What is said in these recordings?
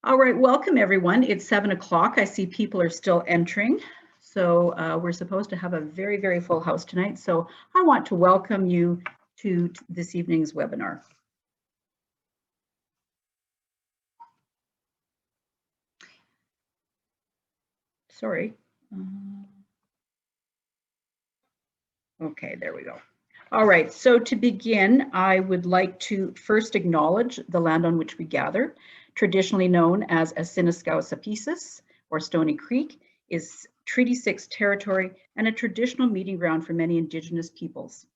All right, welcome everyone. It's 7 o'clock. I see people are still entering. So we're supposed to have a very, very full house tonight. So I want to welcome you to this evening's webinar. Sorry. Okay, there we go. All right, so to begin, I would like to first acknowledge the land on which we gather, traditionally known as Assiniskau-Sapesis, or Stony Creek, is Treaty 6 territory and a traditional meeting ground for many Indigenous peoples.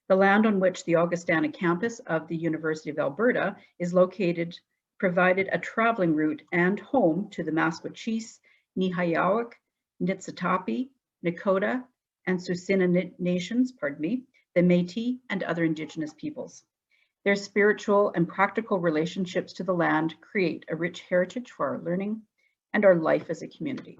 The land on which the Augustana campus of the University of Alberta is located provided a traveling route and home to the Maskwacis, Nihayawak, Niitsitapi, Nakota, and Tsuut'ina nations, the Métis, and other Indigenous peoples. Their spiritual and practical relationships to the land create a rich heritage for our learning and our life as a community.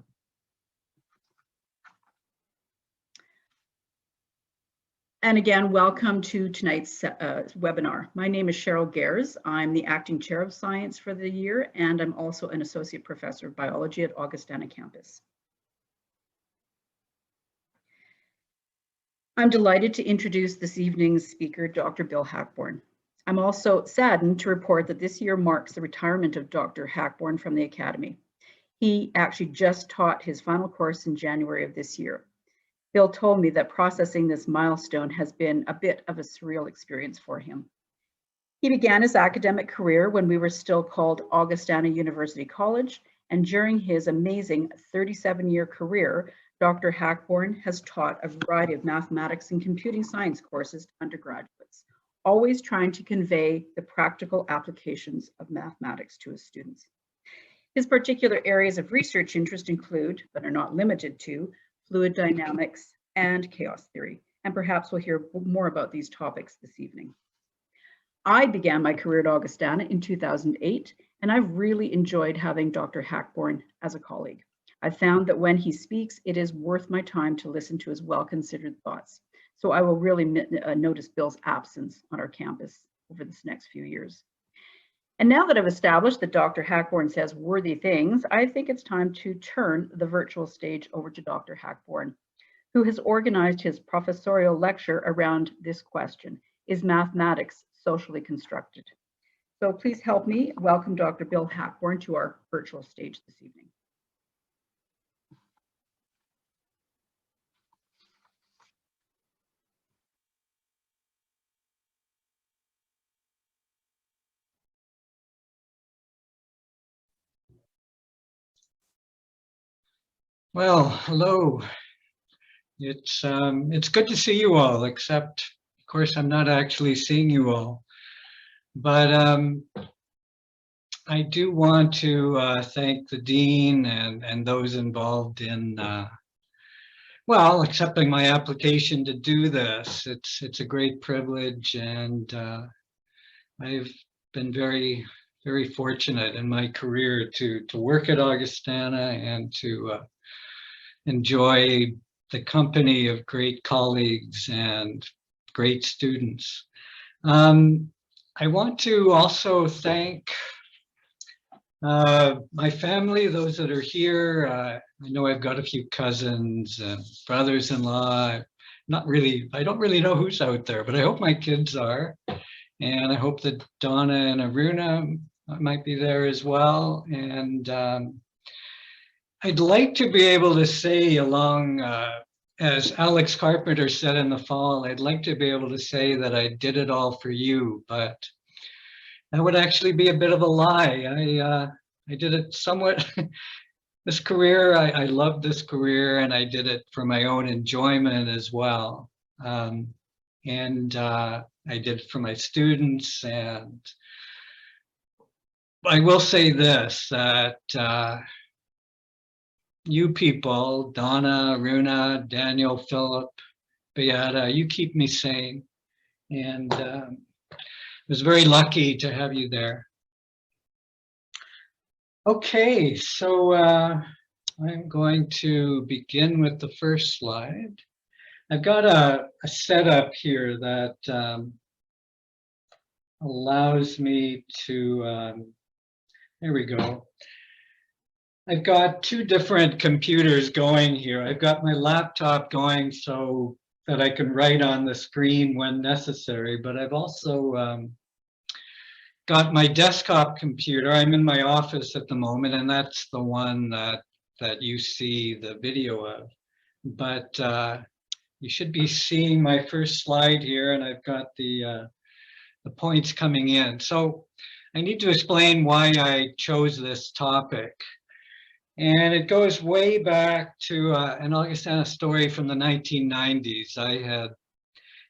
And again, welcome to tonight's webinar. My name is Cheryl Gers. I'm the acting chair of science for the year, and I'm also an associate professor of biology at Augustana campus. I'm delighted to introduce this evening's speaker, Dr. Bill Hackbourne. I'm also saddened to report that this year marks the retirement of Dr. Hackbourne from the Academy. He actually just taught his final course in January of this year. Bill told me that processing this milestone has been a bit of a surreal experience for him. He began his academic career when we were still called Augustana University College, and during his amazing 37-year career, Dr. Hackbourne has taught a variety of mathematics and computing science courses to undergraduates, always trying to convey the practical applications of mathematics to his students. His particular areas of research interest include, but are not limited to, fluid dynamics and chaos theory, and perhaps we'll hear more about these topics this evening. I began my career at Augustana in 2008, and I've really enjoyed having Dr. Hackbourne as a colleague. I found that when he speaks, it is worth my time to listen to his well-considered thoughts. So I will really notice Bill's absence on our campus over this next few years. And now that I've established that Dr. Hackbourne says worthy things, I think it's time to turn the virtual stage over to Dr. Hackbourne, who has organized his professorial lecture around this question: is mathematics socially constructed? So please help me welcome Dr. Bill Hackbourne to our virtual stage this evening. Well, hello. It's good to see you all, except, of course, I'm not actually seeing you all. But I do want to thank the dean and those involved in, well, accepting my application to do this. It's a great privilege, and I've been very, very fortunate in my career to work at Augustana and to enjoy the company of great colleagues and great students. I want to also thank my family, those that are here. I know I've got a few cousins and brothers-in-law. I don't really know who's out there, but I hope my kids are. And I hope that Donna and Aruna might be there as well. And I'd like to be able to say along, as Alex Carpenter said in the fall, I'd like to be able to say that I did it all for you, but that would actually be a bit of a lie. I did it somewhat, this career, I loved this career, and I did it for my own enjoyment as well. I did it for my students, and I will say this, that you people, Donna, Runa, Daniel, Philip, Beata, you keep me sane. And I was very lucky to have you there. Okay, so I'm going to begin with the first slide. I've got a setup here that allows me to There we go. I've got two different computers going here. I've got my laptop going so that I can write on the screen when necessary, but I've also got my desktop computer. I'm in my office at the moment, and that's the one that you see the video of. But you should be seeing my first slide here, and I've got the points coming in. So I need to explain why I chose this topic. And it goes way back to an Augustana story from the 1990s. I had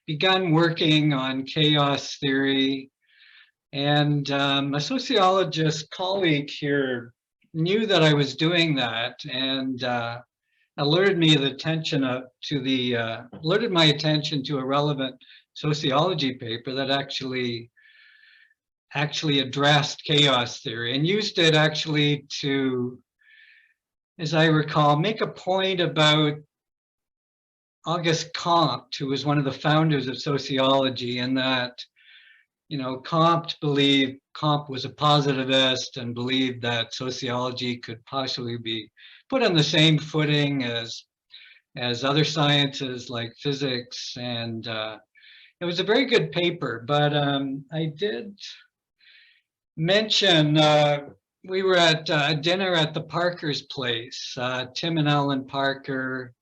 begun working on chaos theory, and a sociologist colleague here knew that I was doing that, and alerted my attention to a relevant sociology paper that actually addressed chaos theory, and used it actually to, as I recall, make a point about Auguste Comte, who was one of the founders of sociology, and that, you know, Comte was a positivist and believed that sociology could possibly be put on the same footing as other sciences like physics. And it was a very good paper, but I did mention, we were at a dinner at the Parker's place, Tim and Ellen Parker,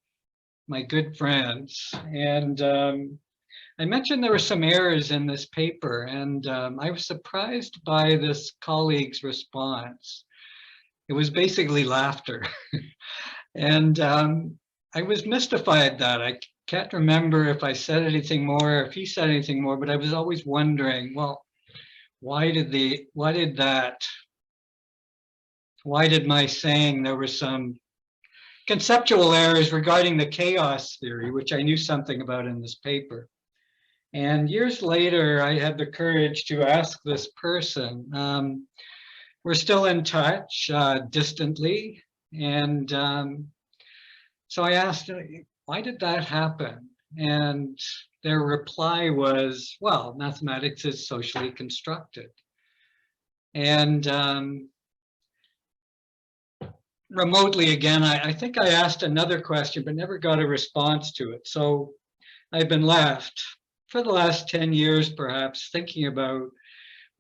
my good friends. And I mentioned there were some errors in this paper, and I was surprised by this colleague's response. It was basically laughter. And I was mystified that I can't remember if I said anything more, if he said anything more, but I was always wondering, well, why did my saying there were some conceptual errors regarding the chaos theory, which I knew something about in this paper. And years later, I had the courage to ask this person. We're still in touch distantly. And so I asked, why did that happen? And their reply was, well, mathematics is socially constructed. And remotely again, I think I asked another question, but never got a response to it. So I've been left for the last 10 years, perhaps, thinking about,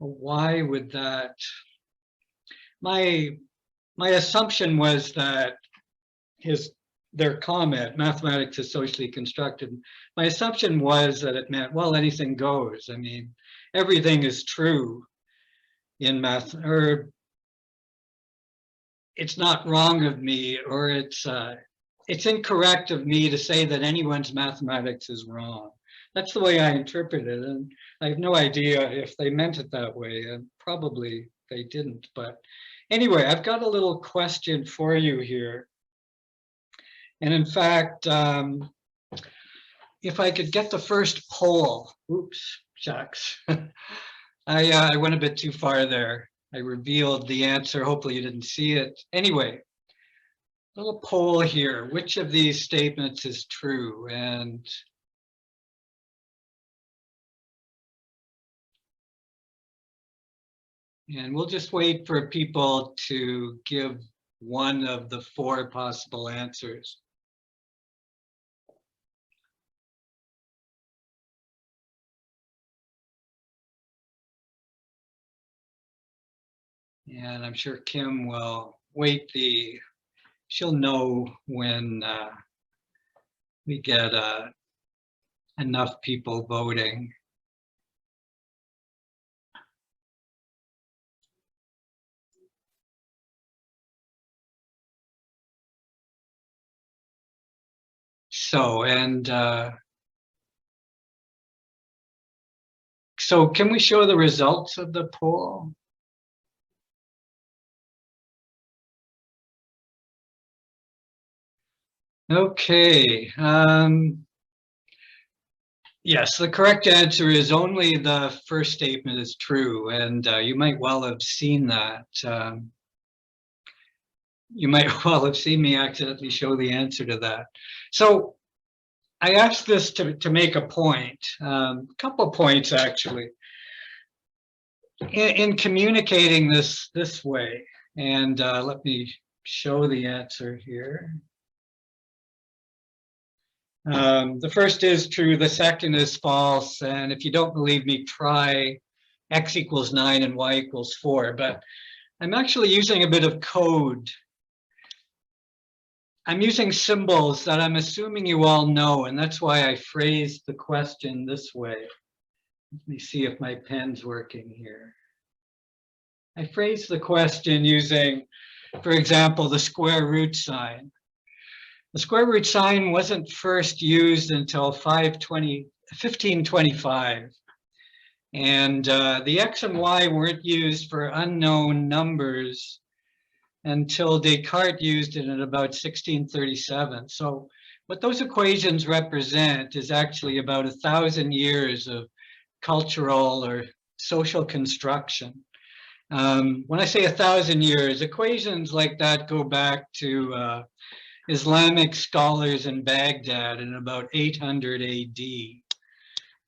well, why would that? My assumption was that their comment, mathematics is socially constructed, my assumption was that it meant, well, anything goes. I mean, everything is true in math, or it's not wrong of me, or it's incorrect of me to say that anyone's mathematics is wrong. That's the way I interpret it, and I have no idea if they meant it that way, and probably they didn't. But anyway, I've got a little question for you here. And in fact, if I could get the first poll, oops, shucks. I went a bit too far there. I revealed the answer. Hopefully you didn't see it. Anyway, little poll here. Which of these statements is true? And we'll just wait for people to give one of the four possible answers. And I'm sure Kim will wait she'll know when we get enough people voting. So, so can we show the results of the poll? Okay. Yes, the correct answer is only the first statement is true, and you might well have seen that. You might well have seen me accidentally show the answer to that. So I asked this to make a point, a couple points actually. in communicating this way. And let me show the answer here. The first is true, the second is false. And if you don't believe me, try x equals 9 and y equals 4. But I'm actually using a bit of code. I'm using symbols that I'm assuming you all know, and that's why I phrased the question this way. Let me see if my pen's working here. I phrased the question using, for example, the square root sign. The square root sign wasn't first used until 1525. And the x and y weren't used for unknown numbers until Descartes used it in about 1637. So what those equations represent is actually about 1,000 years of cultural or social construction. When I say 1,000 years, equations like that go back to Islamic scholars in Baghdad in about 800 AD.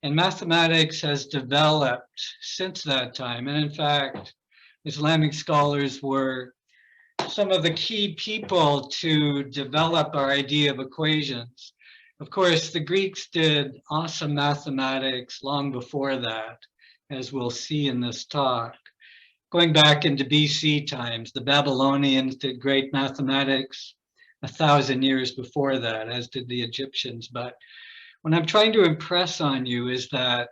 And mathematics has developed since that time. And in fact, Islamic scholars were some of the key people to develop our idea of equations. Of course, the Greeks did awesome mathematics long before that, as we'll see in this talk. Going back into BC times, the Babylonians did great mathematics 1,000 years before that, as did the Egyptians. But what I'm trying to impress on you is that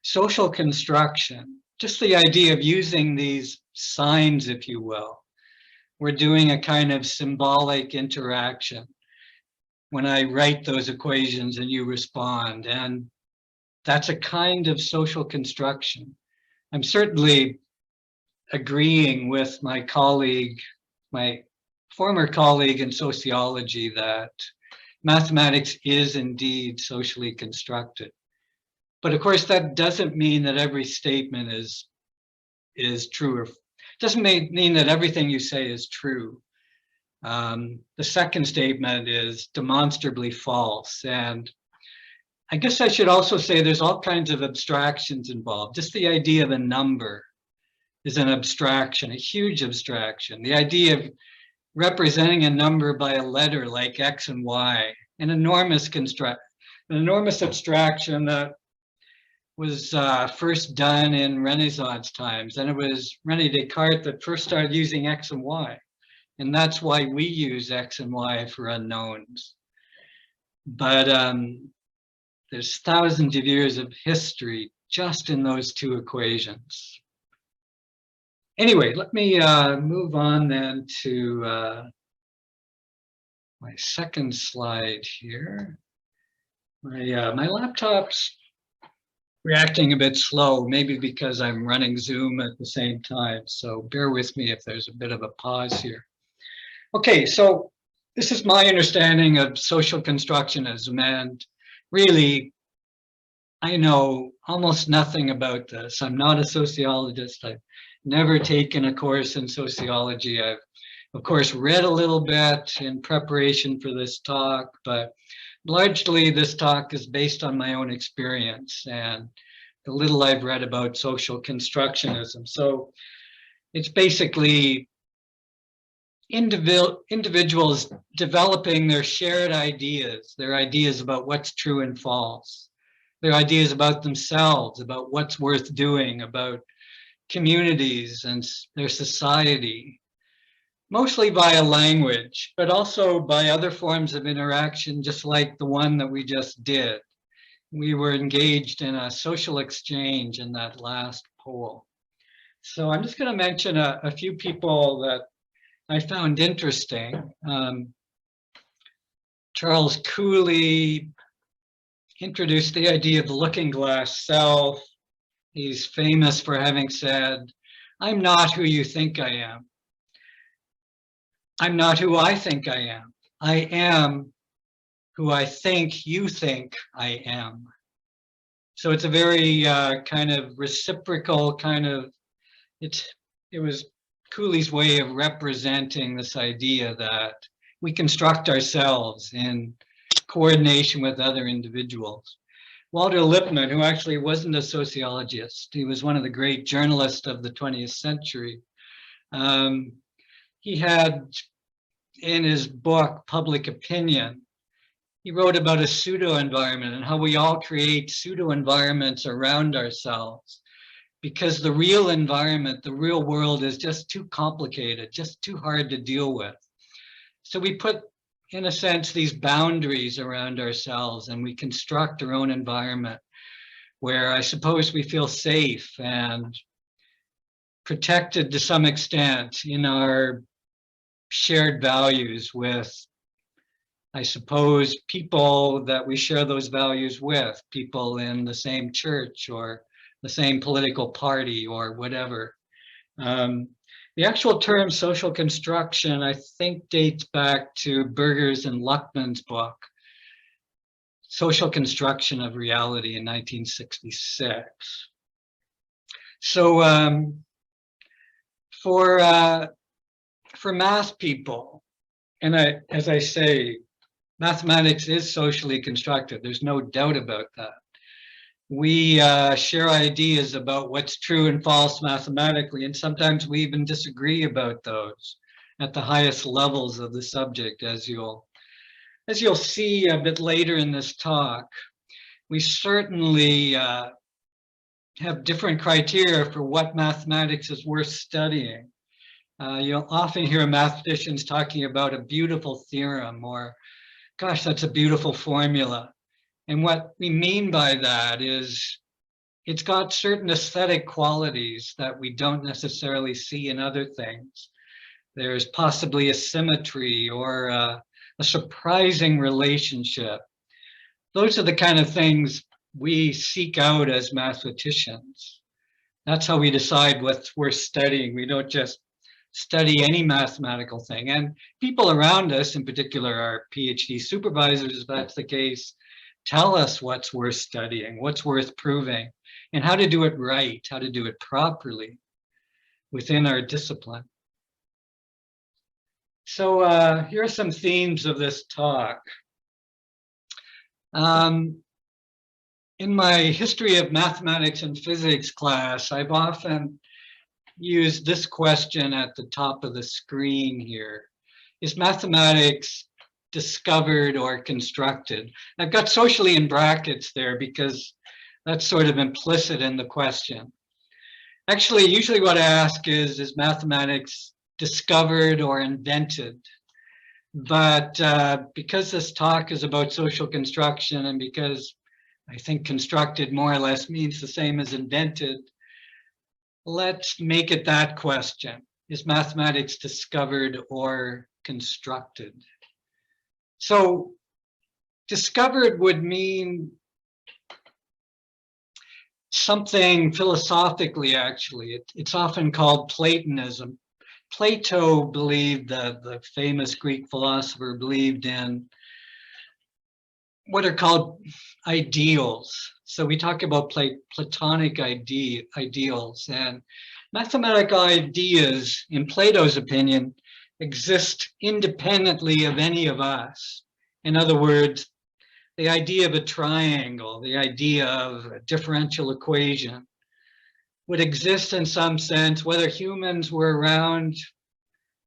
social construction, just the idea of using these signs, if you will, we're doing a kind of symbolic interaction when I write those equations and you respond. And that's a kind of social construction. I'm certainly agreeing with my colleague, my former colleague in sociology, that mathematics is indeed socially constructed. But of course, that doesn't mean that every statement is true, or doesn't mean that everything you say is true. The second statement is demonstrably false. And I guess I should also say there's all kinds of abstractions involved. Just the idea of a number is an abstraction, a huge abstraction. The idea of representing a number by a letter like X and Y, an enormous abstraction that was first done in Renaissance times. And it was René Descartes that first started using X and Y. And that's why we use X and Y for unknowns. But there's thousands of years of history just in those two equations. Anyway, let me move on then to my second slide here. My laptop's reacting a bit slow, maybe because I'm running Zoom at the same time. So bear with me if there's a bit of a pause here. Okay, so this is my understanding of social constructionism, and really, I know almost nothing about this. I'm not a sociologist. I've never taken a course in sociology. I've, of course, read a little bit in preparation for this talk, but largely this talk is based on my own experience and the little I've read about social constructionism. So it's basically individuals developing their shared ideas, their ideas about what's true and false, their ideas about themselves, about what's worth doing, about communities and their society, mostly via language, but also by other forms of interaction, just like the one that we just did. We were engaged in a social exchange in that last poll. So I'm just going to mention a few people that I found interesting. Charles Cooley introduced the idea of the looking glass self. He's famous for having said, "I'm not who you think I am. I'm not who I think I am. I am who I think you think I am." So it's a very kind of reciprocal kind of, it was Cooley's way of representing this idea that we construct ourselves in coordination with other individuals. Walter Lippmann, who actually wasn't a sociologist, he was one of the great journalists of the 20th century. He had, in his book, Public Opinion, he wrote about a pseudo-environment and how we all create pseudo-environments around ourselves because the real environment, the real world is just too complicated, just too hard to deal with. So we put, in a sense, these boundaries around ourselves and we construct our own environment where I suppose we feel safe and protected to some extent in our shared values with, I suppose, people that we share those values with, people in the same church or the same political party or whatever. The actual term social construction, I think, dates back to Berger's and Luckman's book, Social Construction of Reality in 1966. So for math people, and as I say, mathematics is socially constructed. There's no doubt about that. We share ideas about what's true and false mathematically, and sometimes we even disagree about those at the highest levels of the subject, as you'll see a bit later in this talk. We certainly have different criteria for what mathematics is worth studying. You'll often hear mathematicians talking about a beautiful theorem or, gosh, that's a beautiful formula. And what we mean by that is it's got certain aesthetic qualities that we don't necessarily see in other things. There's possibly a symmetry or a surprising relationship. Those are the kind of things we seek out as mathematicians. That's how we decide what's worth studying. We don't just study any mathematical thing. And people around us, in particular our PhD supervisors, if that's the case, tell us what's worth studying, what's worth proving, and how to do it right, how to do it properly within our discipline. So here are some themes of this talk. In my history of mathematics and physics class, I've often used this question at the top of the screen here. Is mathematics discovered or constructed? I've got socially in brackets there because that's sort of implicit in the question. Actually, usually what I ask is mathematics discovered or invented? But because this talk is about social construction and because I think constructed more or less means the same as invented, let's make it that question. Is mathematics discovered or constructed? So discovered would mean something philosophically, actually. It's often called Platonism. Plato believed, the famous Greek philosopher believed in what are called ideals. So we talk about Platonic ideals, and mathematical ideas, in Plato's opinion, exist independently of any of us. In other words, the idea of a triangle, the idea of a differential equation would exist in some sense, whether humans were around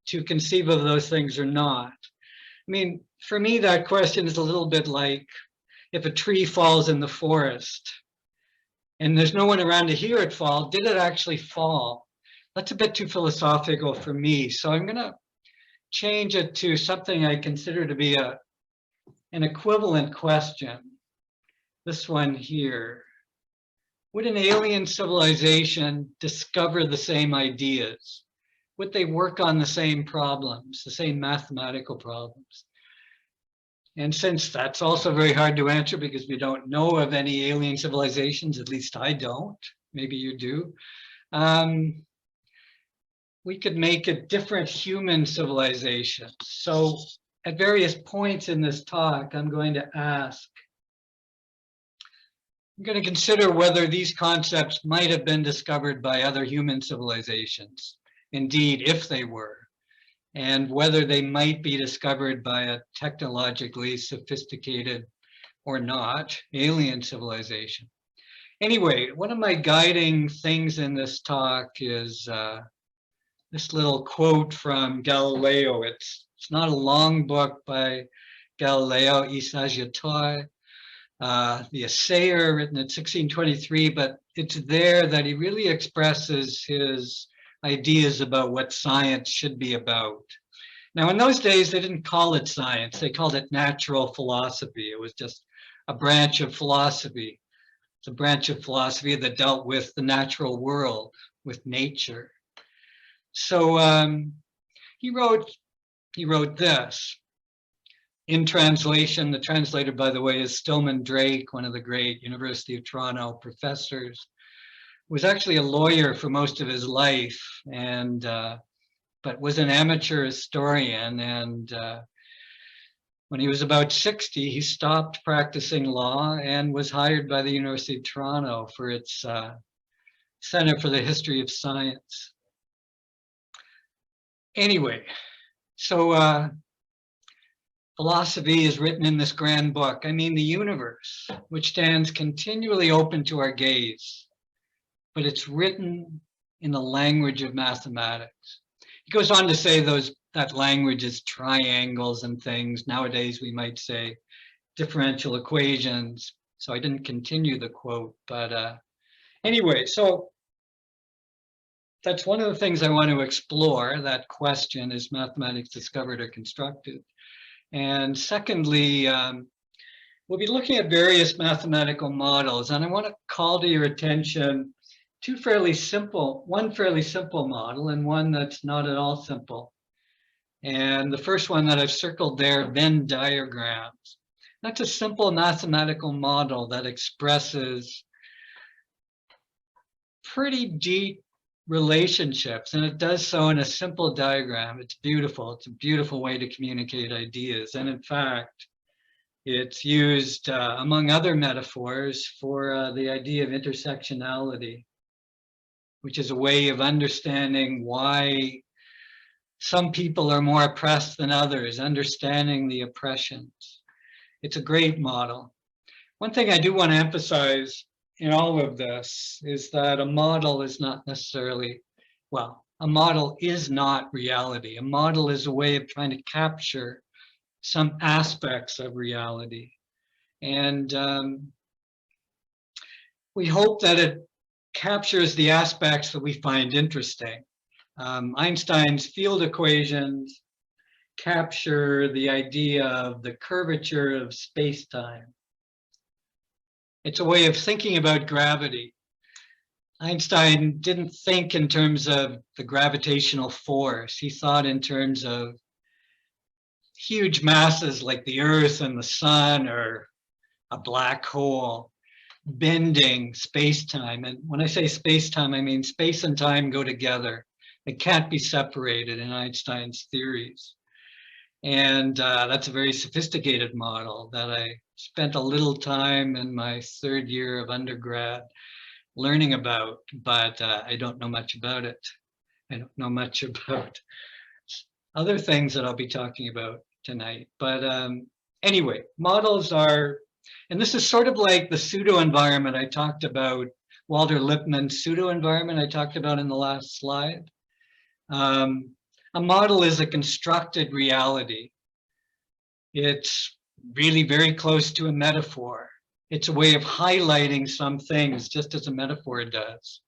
to conceive of those things or not. I mean, for me, that question is a little bit like if a tree falls in the forest and there's no one around to hear it fall, did it actually fall? That's a bit too philosophical for me. So I'm going to change it to something I consider to be an equivalent question. This one here. Would an alien civilization discover the same ideas? Would they work on the same problems, the same mathematical problems? And since that's also very hard to answer because we don't know of any alien civilizations, at least I don't, maybe you do, we could make a different human civilization. So at various points in this talk, I'm going to consider whether these concepts might have been discovered by other human civilizations, indeed, if they were, and whether they might be discovered by a technologically sophisticated or not, alien civilization. Anyway, one of my guiding things in this talk is this little quote from Galileo. It's not a long book by Galileo, I Saggiatore, the Assayer, written in 1623, but it's there that he really expresses his ideas about what science should be about. Now, in those days, they didn't call it science. They called it natural philosophy. It was just a branch of philosophy. It's a branch of philosophy that dealt with the natural world, with nature. So he wrote this in translation. The translator, by the way, is Stillman Drake, one of the great University of Toronto professors. Was actually a lawyer for most of his life, and but was an amateur historian. And when he was about 60, he stopped practicing law and was hired by the University of Toronto for its Center for the History of Science. Anyway, so philosophy is written in this grand book. I mean, the universe, which stands continually open to our gaze, but it's written in the language of mathematics. He goes on to say that language is triangles and things. Nowadays, we might say differential equations. So I didn't continue the quote, but anyway, so that's one of the things I want to explore, that question, is mathematics discovered or constructed? And secondly, we'll be looking at various mathematical models, and I want to call to your attention one fairly simple model and one that's not at all simple. And the first one that I've circled there, Venn diagrams. That's a simple mathematical model that expresses pretty deep relationships, and it does so in a simple diagram. It's beautiful. It's a beautiful way to communicate ideas. And in fact, it's used, among other metaphors, for the idea of intersectionality, which is a way of understanding why some people are more oppressed than others, understanding the oppressions. It's a great model. One thing I do want to emphasize in all of this is that a model is not necessarily, well, a model is not reality. A model is a way of trying to capture some aspects of reality. And we hope that it captures the aspects that we find interesting. Einstein's field equations capture the idea of the curvature of space-time. It's a way of thinking about gravity. Einstein didn't think in terms of the gravitational force. He thought in terms of huge masses like the Earth and the Sun or a black hole bending space-time. And when I say space-time, I mean space and time go together. They can't be separated in Einstein's theories. And that's a very sophisticated model that I spent a little time in my third year of undergrad learning about, but I don't know much about it. I don't know much about other things that I'll be talking about tonight. But anyway, models are, and this is sort of like the pseudo environment I talked about, Walter Lippmann's pseudo environment I talked about in the last slide. A model is a constructed reality. It's really very close to a metaphor. It's a way of highlighting some things, just as a metaphor does.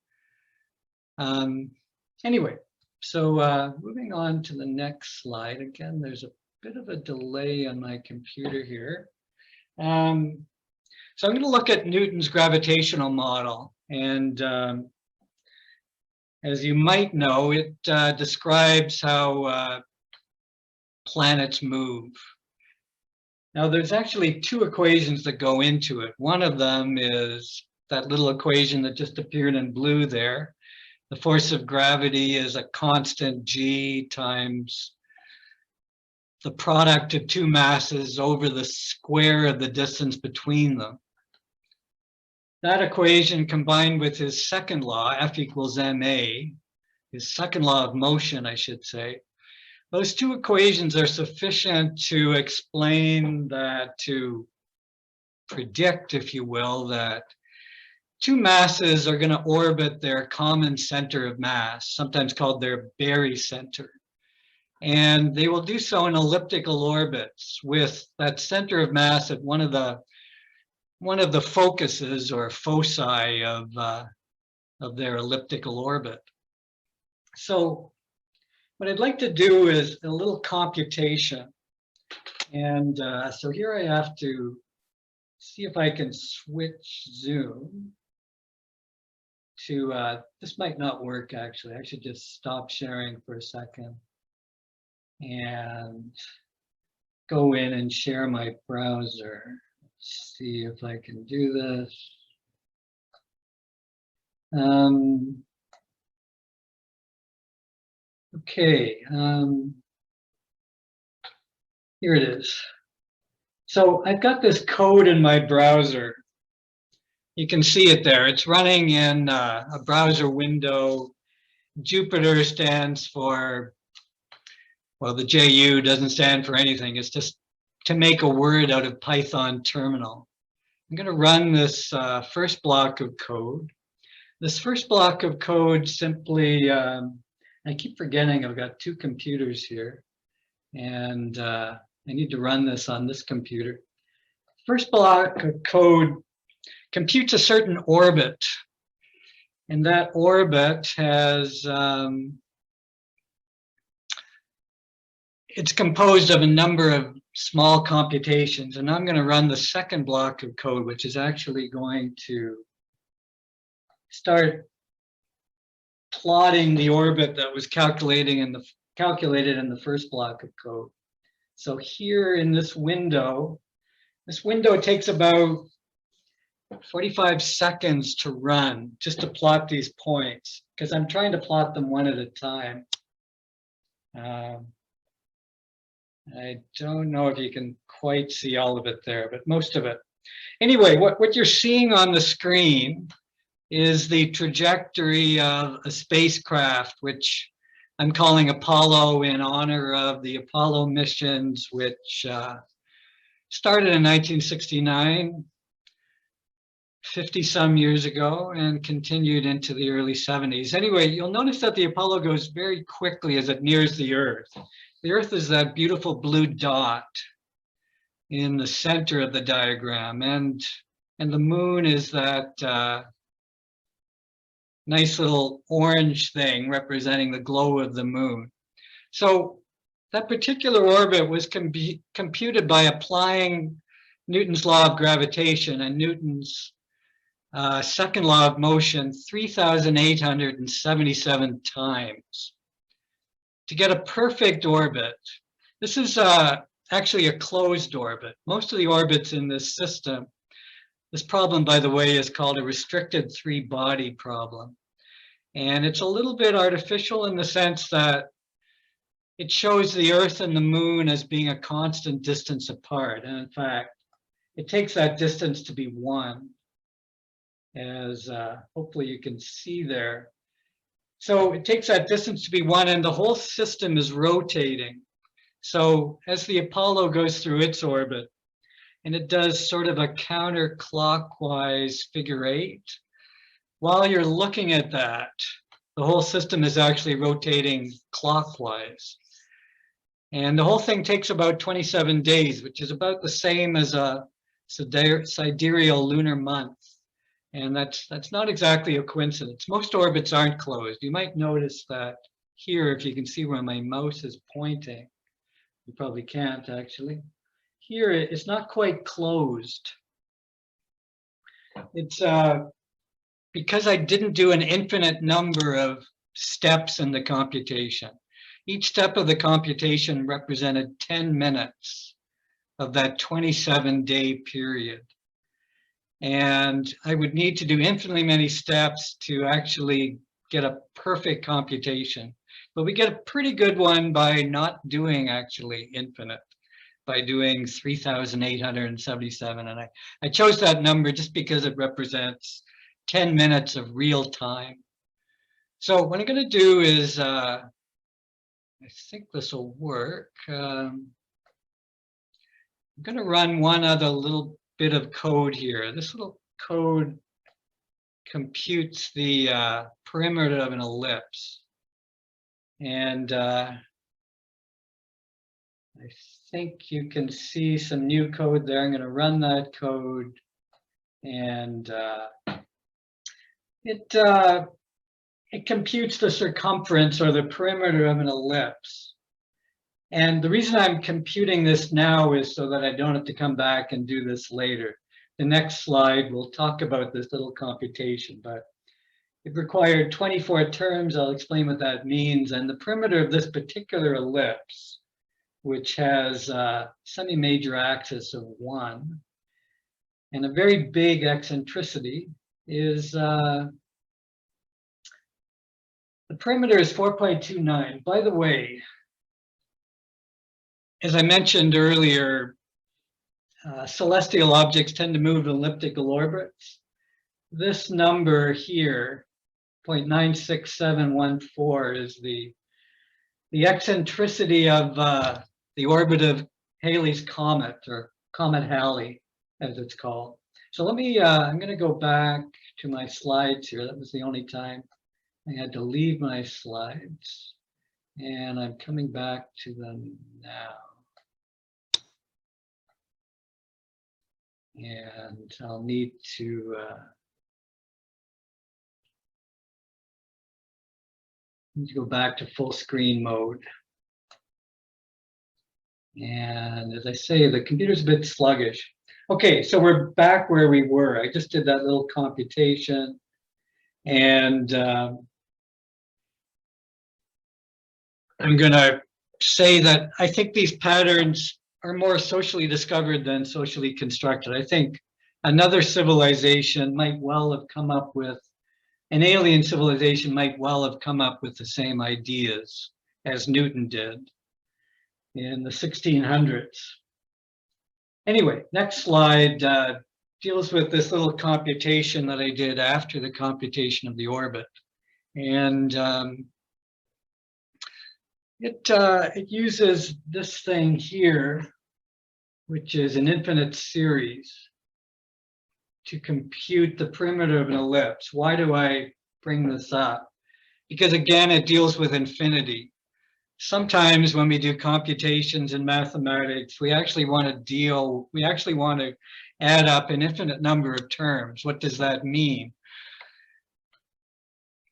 Anyway, so moving on to the next slide. Again, there's a bit of a delay on my computer here. So I'm going to look at Newton's gravitational model. And as you might know, it describes how planets move. Now, there's actually two equations that go into it. One of them is that little equation that just appeared in blue there. The force of gravity is a constant g times the product of two masses over the square of the distance between them. That equation, combined with his second law, F equals ma, his second law of motion, I should say, those two equations are sufficient to explain that, to predict, if you will, that two masses are going to orbit their common center of mass, sometimes called their barycenter. And they will do so in elliptical orbits with that center of mass at one of the focuses or foci of their elliptical orbit. So what I'd like to do is a little computation. And so here I have to see if I can switch Zoom to, this might not work actually. I should just stop sharing for a second and go in and share my browser. Let's see if I can do this. Okay, here it is. So I've got this code in my browser. You can see it there. It's running in a browser window. Jupyter stands for, well, the JU doesn't stand for anything. It's just to make a word out of Python terminal. I'm going to run this first block of code. This first block of code simply, I keep forgetting I've got two computers here, and I need to run this on this computer. First block of code computes a certain orbit, and that orbit has, it's composed of a number of small computations, and I'm going to run the second block of code, which is actually going to start plotting the orbit that was calculated in the first block of code. So here in this window takes about 45 seconds to run just to plot these points, because I'm trying to plot them one at a time. I don't know if you can quite see all of it there, but most of it. Anyway, what you're seeing on the screen is the trajectory of a spacecraft, which I'm calling Apollo in honor of the Apollo missions, which started in 1969, 50 some years ago, and continued into the early 70s. Anyway, you'll notice that the Apollo goes very quickly as it nears the Earth. The Earth is that beautiful blue dot in the center of the diagram, and the moon is that nice little orange thing representing the glow of the moon. So that particular orbit was computed by applying Newton's law of gravitation and Newton's second law of motion 3,877 times to get a perfect orbit. This is actually a closed orbit. Most of the orbits in this system, this problem, by the way, is called a restricted three-body problem. And it's a little bit artificial in the sense that it shows the Earth and the moon as being a constant distance apart. And in fact, it takes that distance to be 1, as hopefully you can see there. So it takes that distance to be 1, and the whole system is rotating. So as the Apollo goes through its orbit, and it does sort of a counterclockwise figure 8, while you're looking at that, the whole system is actually rotating clockwise. And the whole thing takes about 27 days, which is about the same as a sidereal lunar month. And that's not exactly a coincidence. Most orbits aren't closed. You might notice that here, if you can see where my mouse is pointing, you probably can't actually. Here, it's not quite closed. It's because I didn't do an infinite number of steps in the computation. Each step of the computation represented 10 minutes of that 27-day period. And I would need to do infinitely many steps to actually get a perfect computation. But we get a pretty good one by not doing actually infinite, by doing 3,877. And I chose that number just because it represents 10 minutes of real time. So what I'm going to do is, I think this will work. I'm going to run one other little bit of code here. This little code computes the perimeter of an ellipse. And I think you can see some new code there. I'm going to run that code, and it computes the circumference or the perimeter of an ellipse. And the reason I'm computing this now is so that I don't have to come back and do this later. The next slide, we'll talk about this little computation, but it required 24 terms. I'll explain what that means. And the perimeter of this particular ellipse, which has a semi-major axis of 1 and a very big eccentricity, is the perimeter is 4.29. By the way, as I mentioned earlier, celestial objects tend to move in elliptical orbits. This number here, 0.96714, is the eccentricity of the orbit of Halley's Comet, or Comet Halley, as it's called. So let me, I'm going to go back to my slides here. That was the only time I had to leave my slides. And I'm coming back to them now. And I'll need to go back to full screen mode. And as I say, the computer's a bit sluggish. Okay, so we're back where we were. I just did that little computation, and I'm going to say that I think these patterns are more socially discovered than socially constructed. I think another civilization might well have come up with, an alien civilization might well have come up with the same ideas as Newton did in the 1600s. Anyway, next slide deals with this little computation that I did after the computation of the orbit. And it uses this thing here, which is an infinite series, to compute the perimeter of an ellipse. Why do I bring this up? Because again, it deals with infinity. Sometimes when we do computations in mathematics, we actually want to add up an infinite number of terms. What does that mean?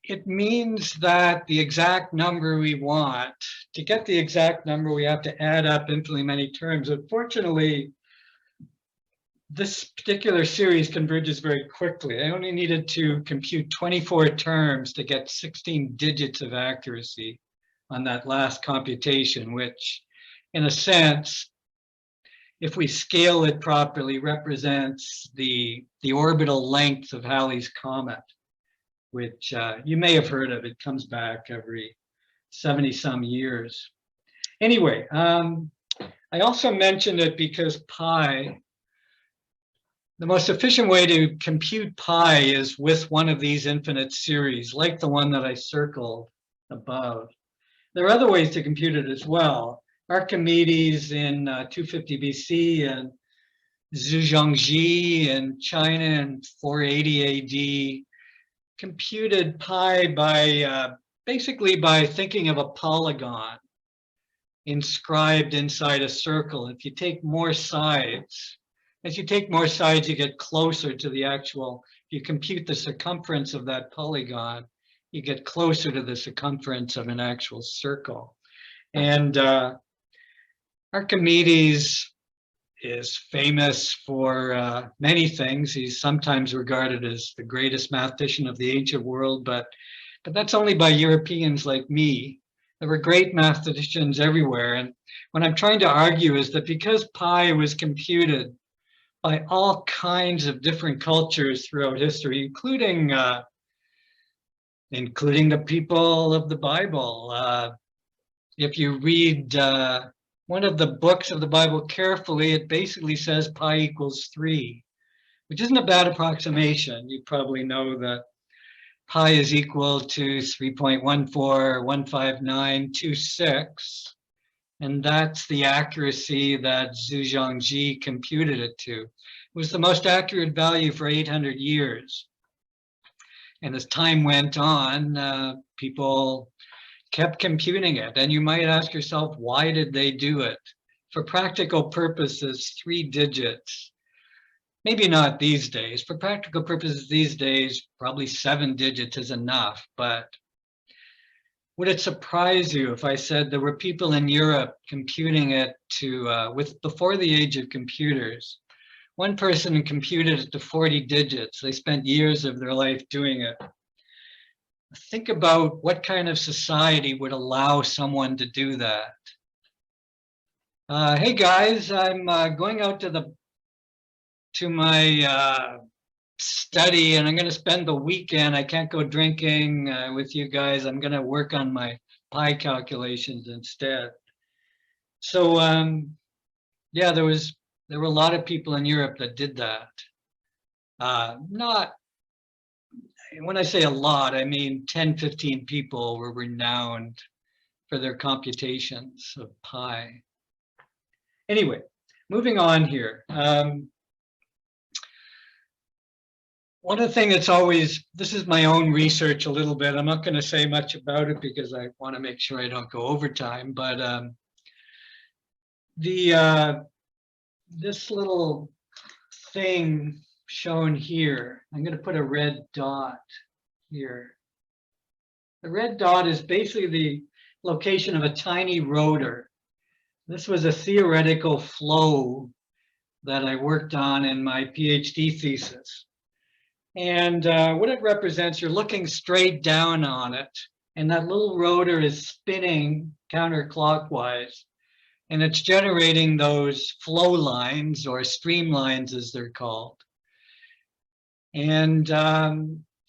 It means that the exact number we want, to get the exact number, we have to add up infinitely many terms. Unfortunately, this particular series converges very quickly. I only needed to compute 24 terms to get 16 digits of accuracy on that last computation, which in a sense, if we scale it properly, represents the orbital length of Halley's Comet, which you may have heard of. It comes back every 70 some years. Anyway, I also mentioned it because pi, the most efficient way to compute pi is with one of these infinite series, like the one that I circled above. There are other ways to compute it as well. Archimedes in 250 BC and Zhu Zhongji in China in 480 AD computed pi by basically by thinking of a polygon inscribed inside a circle. If you take more sides, as you take more sides, you get closer to the actual, if you compute the circumference of that polygon, you get closer to the circumference of an actual circle. And Archimedes is famous for many things. He's sometimes regarded as the greatest mathematician of the ancient world, but that's only by Europeans like me. There were great mathematicians everywhere. And what I'm trying to argue is that because pi was computed by all kinds of different cultures throughout history, including the people of the Bible. If you read one of the books of the Bible carefully, it basically says pi equals 3, which isn't a bad approximation. You probably know that pi is equal to 3.141596. And that's the accuracy that Zhu Zhangji computed it to. It was the most accurate value for 800 years. And as time went on, people kept computing it. And you might ask yourself, why did they do it? For practical purposes, 3 digits. Maybe not these days. For practical purposes these days, probably 7 digits is enough. But would it surprise you if I said there were people in Europe computing it to, before the age of computers? One person computed it to 40 digits. They spent years of their life doing it. Think about what kind of society would allow someone to do that. Hey guys, I'm going out to my study, and I'm going to spend the weekend. I can't go drinking with you guys. I'm going to work on my pi calculations instead. So yeah, there were a lot of people in Europe that did that. Not, when I say a lot, I mean 10, 15 people were renowned for their computations of pi. Anyway, moving on here. One of the things that's always, this is my own research a little bit. I'm not going to say much about it because I want to make sure I don't go over time. But this little thing shown here, I'm going to put a red dot here. The red dot is basically the location of a tiny rotor. This was a theoretical flow that I worked on in my PhD thesis. And what it represents, you're looking straight down on it, and that little rotor is spinning counterclockwise, and it's generating those flow lines, or streamlines as they're called. And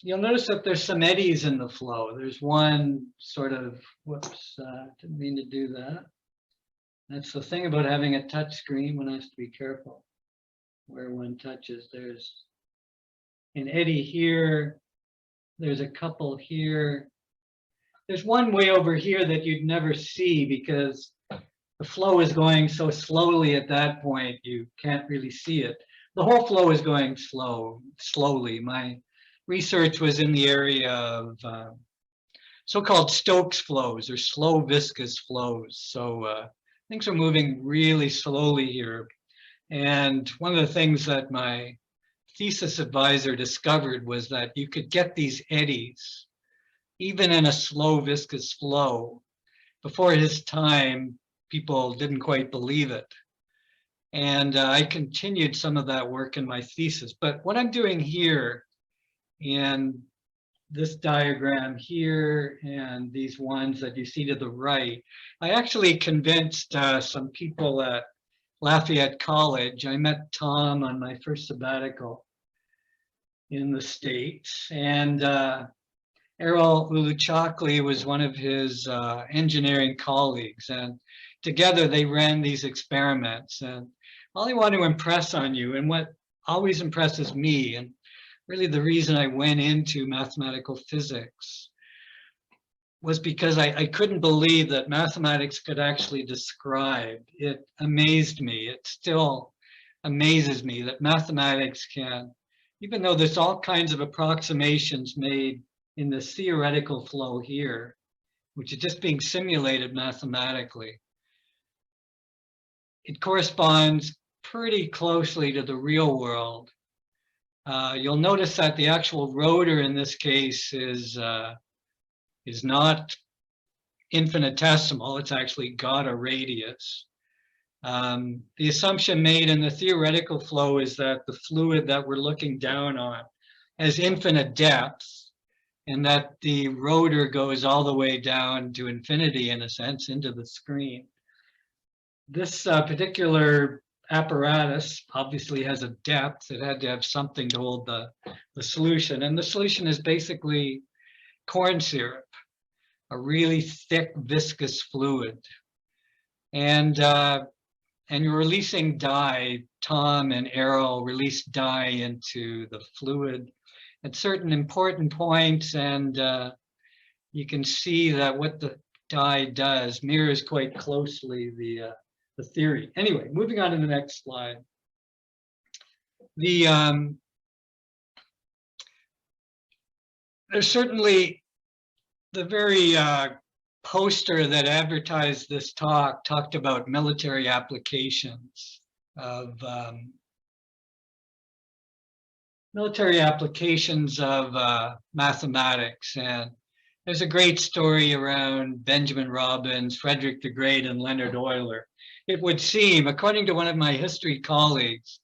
you'll notice that there's some eddies in the flow. There's one sort of, whoops, didn't mean to do that. That's the thing about having a touch screen. One has to be careful where one touches. There's an eddy here. There's a couple here. There's one way over here that you'd never see because the flow is going so slowly at that point, you can't really see it. The whole flow is going slowly. My research was in the area of so-called Stokes flows, or slow viscous flows. So things are moving really slowly here. And one of the things that my thesis advisor discovered was that you could get these eddies even in a slow viscous flow. Before his time, people didn't quite believe it. And I continued some of that work in my thesis. But what I'm doing here in this diagram here and these ones that you see to the right, I actually convinced some people at Lafayette College. I met Tom on my first sabbatical in the States, and Errol Uluchakli was one of his engineering colleagues, and together they ran these experiments. And all I want to impress on you, and what always impresses me, and really the reason I went into mathematical physics, was because I couldn't believe that mathematics could actually describe. It amazed me. It still amazes me that mathematics can, even though there's all kinds of approximations made in this theoretical flow here, which is just being simulated mathematically, it corresponds pretty closely to the real world. You'll notice that the actual rotor in this case is not infinitesimal. It's actually got a radius. The assumption made in the theoretical flow is that the fluid that we're looking down on has infinite depth, and that the rotor goes all the way down to infinity, in a sense, into the screen. This particular apparatus obviously has a depth. It had to have something to hold the solution, and the solution is basically corn syrup, a really thick viscous fluid. And you're releasing dye. Tom and Errol released dye into the fluid at certain important points, and you can see that what the dye does mirrors quite closely the theory. Anyway, moving on to the next slide. There's certainly the very poster that advertised this talk talked about military applications of mathematics. And there's a great story around Benjamin Robbins, Frederick the Great, and Leonard Euler. It would seem, according to one of my history colleagues,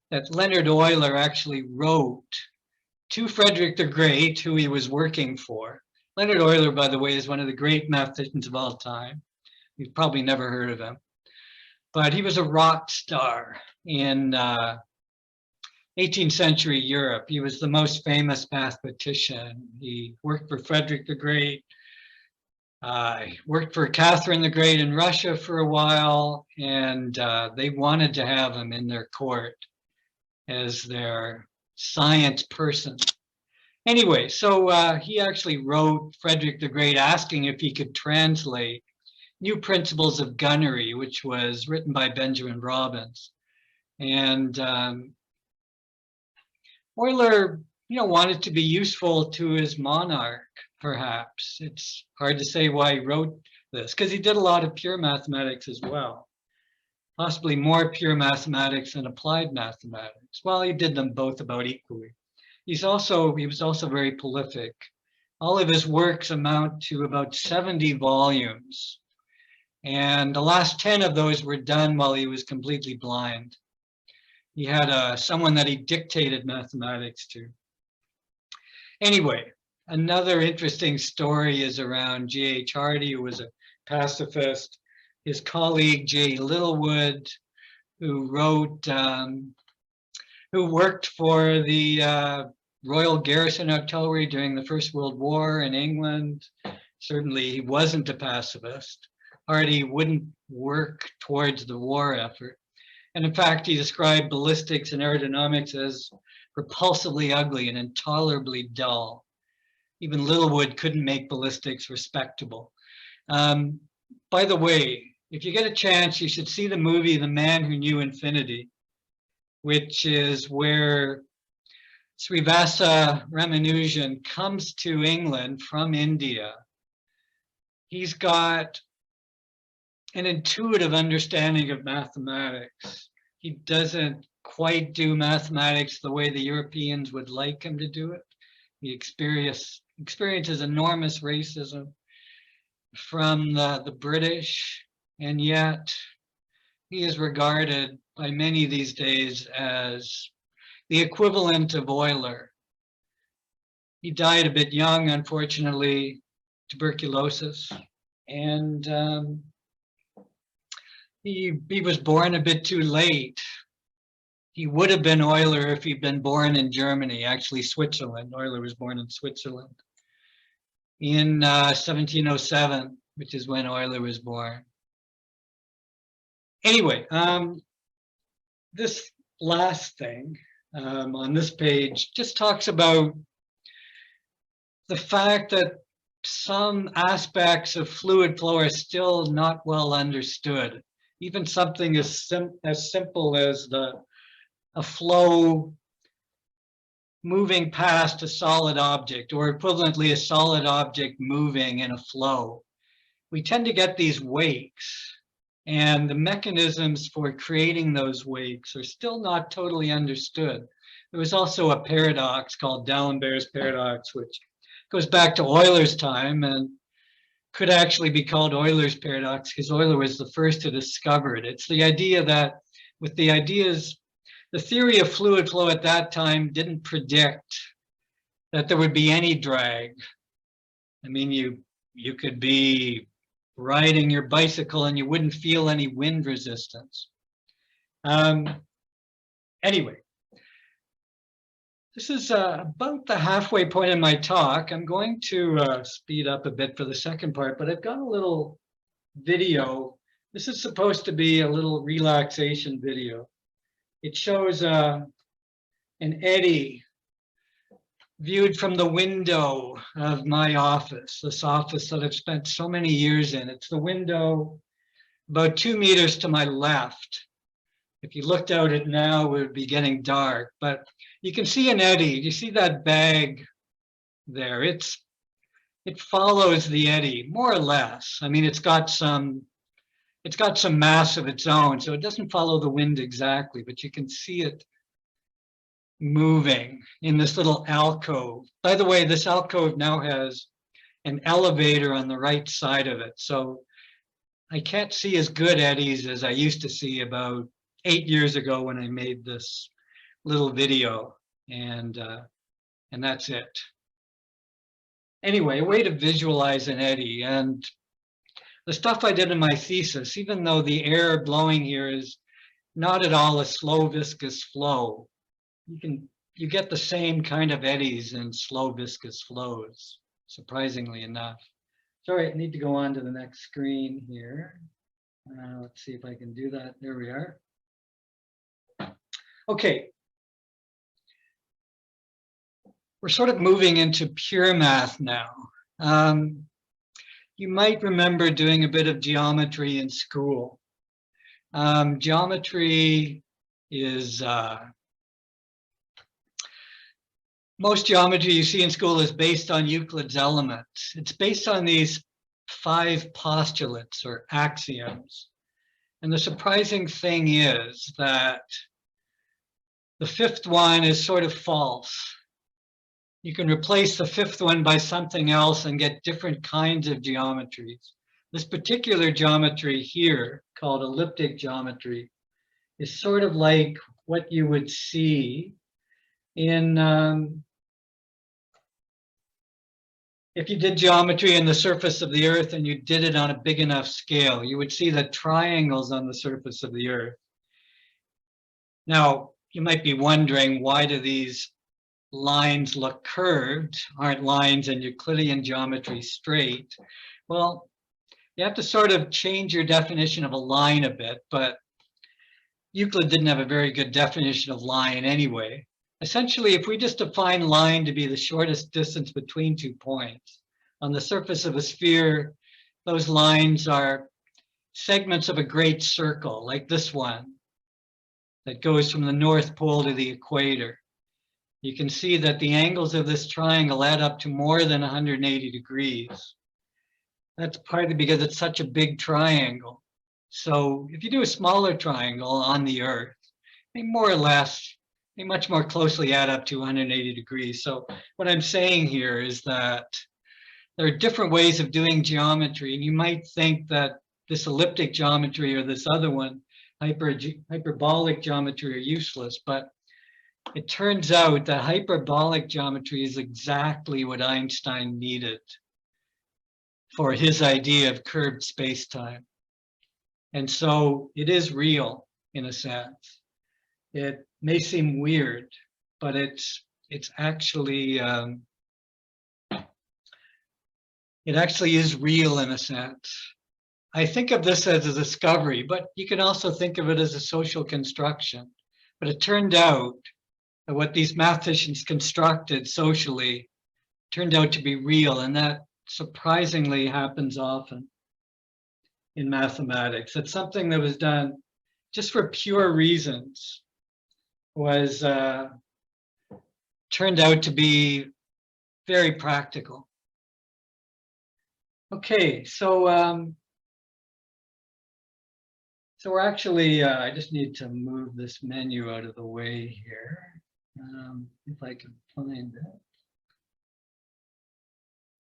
that Leonard Euler actually wrote to Frederick the Great, who he was working for. Leonard Euler, by the way, is one of the great mathematicians of all time. You've probably never heard of him. But he was a rock star in 18th century Europe. He was the most famous mathematician. He worked for Frederick the Great, worked for Catherine the Great in Russia for a while, and they wanted to have him in their court as their science person. Anyway, so he actually wrote Frederick the Great asking if he could translate New Principles of Gunnery, which was written by Benjamin Robbins. And Euler, wanted to be useful to his monarch, perhaps. It's hard to say why he wrote this, because he did a lot of pure mathematics as well. Possibly more pure mathematics than applied mathematics. Well, he did them both about equally. He was also very prolific. All of his works amount to about 70 volumes. And the last 10 of those were done while he was completely blind. He had someone that he dictated mathematics to. Anyway, another interesting story is around G.H. Hardy, who was a pacifist. His colleague, J. Littlewood, who worked for the Royal Garrison Artillery during the First World War in England. Certainly he wasn't a pacifist. Hardy wouldn't work towards the war effort. And in fact, he described ballistics and aerodynamics as repulsively ugly and intolerably dull. Even Littlewood couldn't make ballistics respectable. By the way, if you get a chance, you should see the movie The Man Who Knew Infinity, which is where Srivastava Ramanujan comes to England from India. He's got an intuitive understanding of mathematics. He doesn't quite do mathematics the way the Europeans would like him to do it. He experiences enormous racism from the British, and yet he is regarded by many these days as the equivalent of Euler. He died a bit young, unfortunately, tuberculosis, and he was born a bit too late. He would have been Euler if he'd been born in Germany, actually Switzerland. Euler was born in Switzerland in 1707, which is when Euler was born. Anyway, this last thing on this page just talks about the fact that some aspects of fluid flow are still not well understood. Even something as simple as a flow moving past a solid object, or equivalently a solid object moving in a flow. We tend to get these wakes, and the mechanisms for creating those wakes are still not totally understood. There was also a paradox called D'Alembert's paradox, which goes back to Euler's time and could actually be called Euler's paradox because Euler was the first to discover it. It's the idea that with the theory of fluid flow at that time didn't predict that there would be any drag. I mean, you could be riding your bicycle and you wouldn't feel any wind resistance. Anyway, this is about the halfway point in my talk. I'm going to speed up a bit for the second part, but I've got a little video. This is supposed to be a little relaxation video. It shows an eddy viewed from the window of my office, this office that I've spent so many years in. It's the window about 2 meters to my left. If you looked out it now, it would be getting dark, but you can see an eddy. Do you see that bag there? It follows the eddy, more or less. I mean, it's got some mass of its own, so it doesn't follow the wind exactly, but you can see it moving in this little alcove. By the way, this alcove now has an elevator on the right side of it, so I can't see as good eddies as I used to see about 8 years ago when I made this little video, and that's it. Anyway, a way to visualize an eddy, and the stuff I did in my thesis, even though the air blowing here is not at all a slow viscous flow, you get the same kind of eddies in slow viscous flows, surprisingly enough. Sorry, I need to go on to the next screen here. Let's see if I can do that. There we are. Okay. We're sort of moving into pure math now. You might remember doing a bit of geometry in school. Geometry is, most geometry you see in school is based on Euclid's elements. It's based on these 5 postulates or axioms. And the surprising thing is that the 5th one is sort of false. You can replace the 5th one by something else and get different kinds of geometries. This particular geometry here, called elliptic geometry, is sort of like what you would see in if you did geometry in the surface of the earth and you did it on a big enough scale, you would see the triangles on the surface of the earth. Now, you might be wondering, why do these lines look curved? Aren't lines in Euclidean geometry straight? Well, you have to sort of change your definition of a line a bit, but Euclid didn't have a very good definition of line anyway. Essentially, if we just define line to be the shortest distance between 2 points on the surface of a sphere, those lines are segments of a great circle, like this one, that goes from the North Pole to the equator. You can see that the angles of this triangle add up to more than 180 degrees. That's partly because it's such a big triangle. So if you do a smaller triangle on the Earth, they more or less, they much more closely add up to 180 degrees. So what I'm saying here is that there are different ways of doing geometry, and you might think that this elliptic geometry or this other one, hyperbolic geometry, are useless, but it turns out that hyperbolic geometry is exactly what Einstein needed for his idea of curved space-time. And so it is real in a sense. It may seem weird, but it's actually it actually is real in a sense. I think of this as a discovery, but you can also think of it as a social construction. But it turned out that what these mathematicians constructed socially turned out to be real, and that surprisingly happens often in mathematics. It's something that was done just for pure reasons, was turned out to be very practical. Okay, so we're actually, I just need to move this menu out of the way here, if I can find it.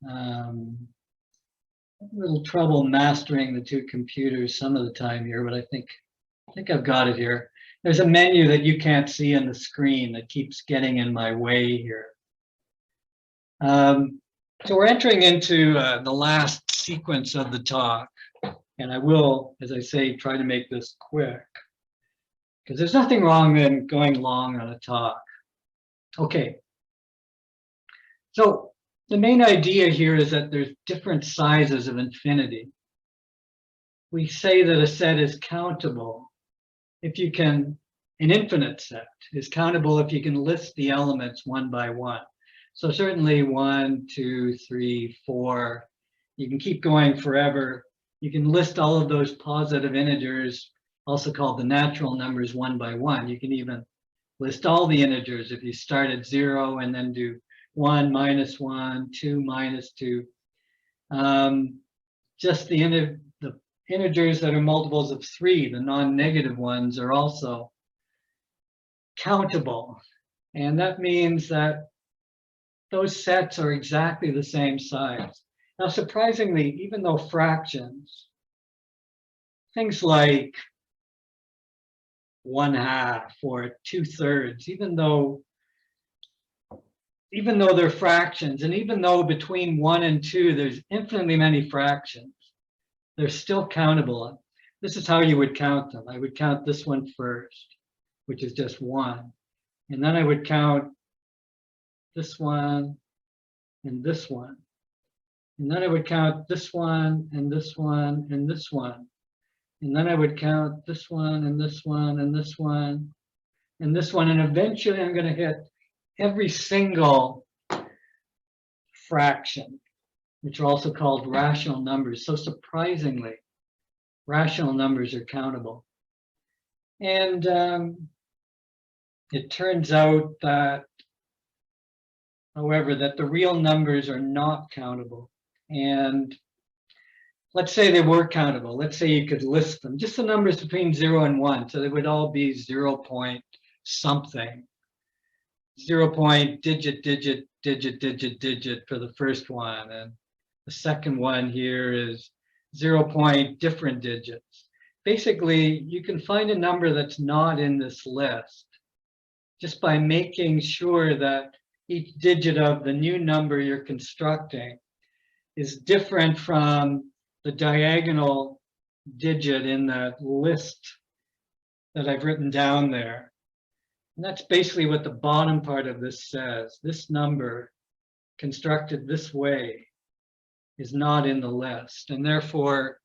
A little trouble mastering the 2 computers some of the time here, but I think I've got it here. There's a menu that you can't see on the screen that keeps getting in my way here. So we're entering into the last sequence of the talk, and I will, as I say, try to make this quick, because there's nothing wrong in going long on a talk. Okay. So the main idea here is that there's different sizes of infinity. We say that a set is countable if you can, an infinite set is countable if you can list the elements one by one. So certainly 1, 2, 3, 4. You can keep going forever. You can list all of those positive integers, also called the natural numbers, one by one. You can even list all the integers if you start at 0 and then do 1 minus 1, 2 minus 2. Just the integers that are multiples of 3, the non-negative ones, are also countable. And that means that those sets are exactly the same size. Now, surprisingly, even though fractions, things like 1/2 or 2/3, even though they're fractions, and even though between 1 and 2 there's infinitely many fractions, they're still countable. This is how you would count them. I would count this one first, which is just 1. And then I would count this one and this one. And then I would count this one and this one and this one. And then I would count this one and this one and this one and this one. And eventually I'm going to hit every single fraction, which are also called rational numbers. So surprisingly, rational numbers are countable. And it turns out that, however, that the real numbers are not countable. And let's say they were countable. Let's say you could list them, just the numbers between 0 and 1. So they would all be 0 point something. 0 point digit, digit, digit, digit, digit for the first one. And the second one here is 0 point different digits. Basically, you can find a number that's not in this list just by making sure that each digit of the new number you're constructing is different from the diagonal digit in that list that I've written down there. And that's basically what the bottom part of this says. This number constructed this way is not in the list. And therefore,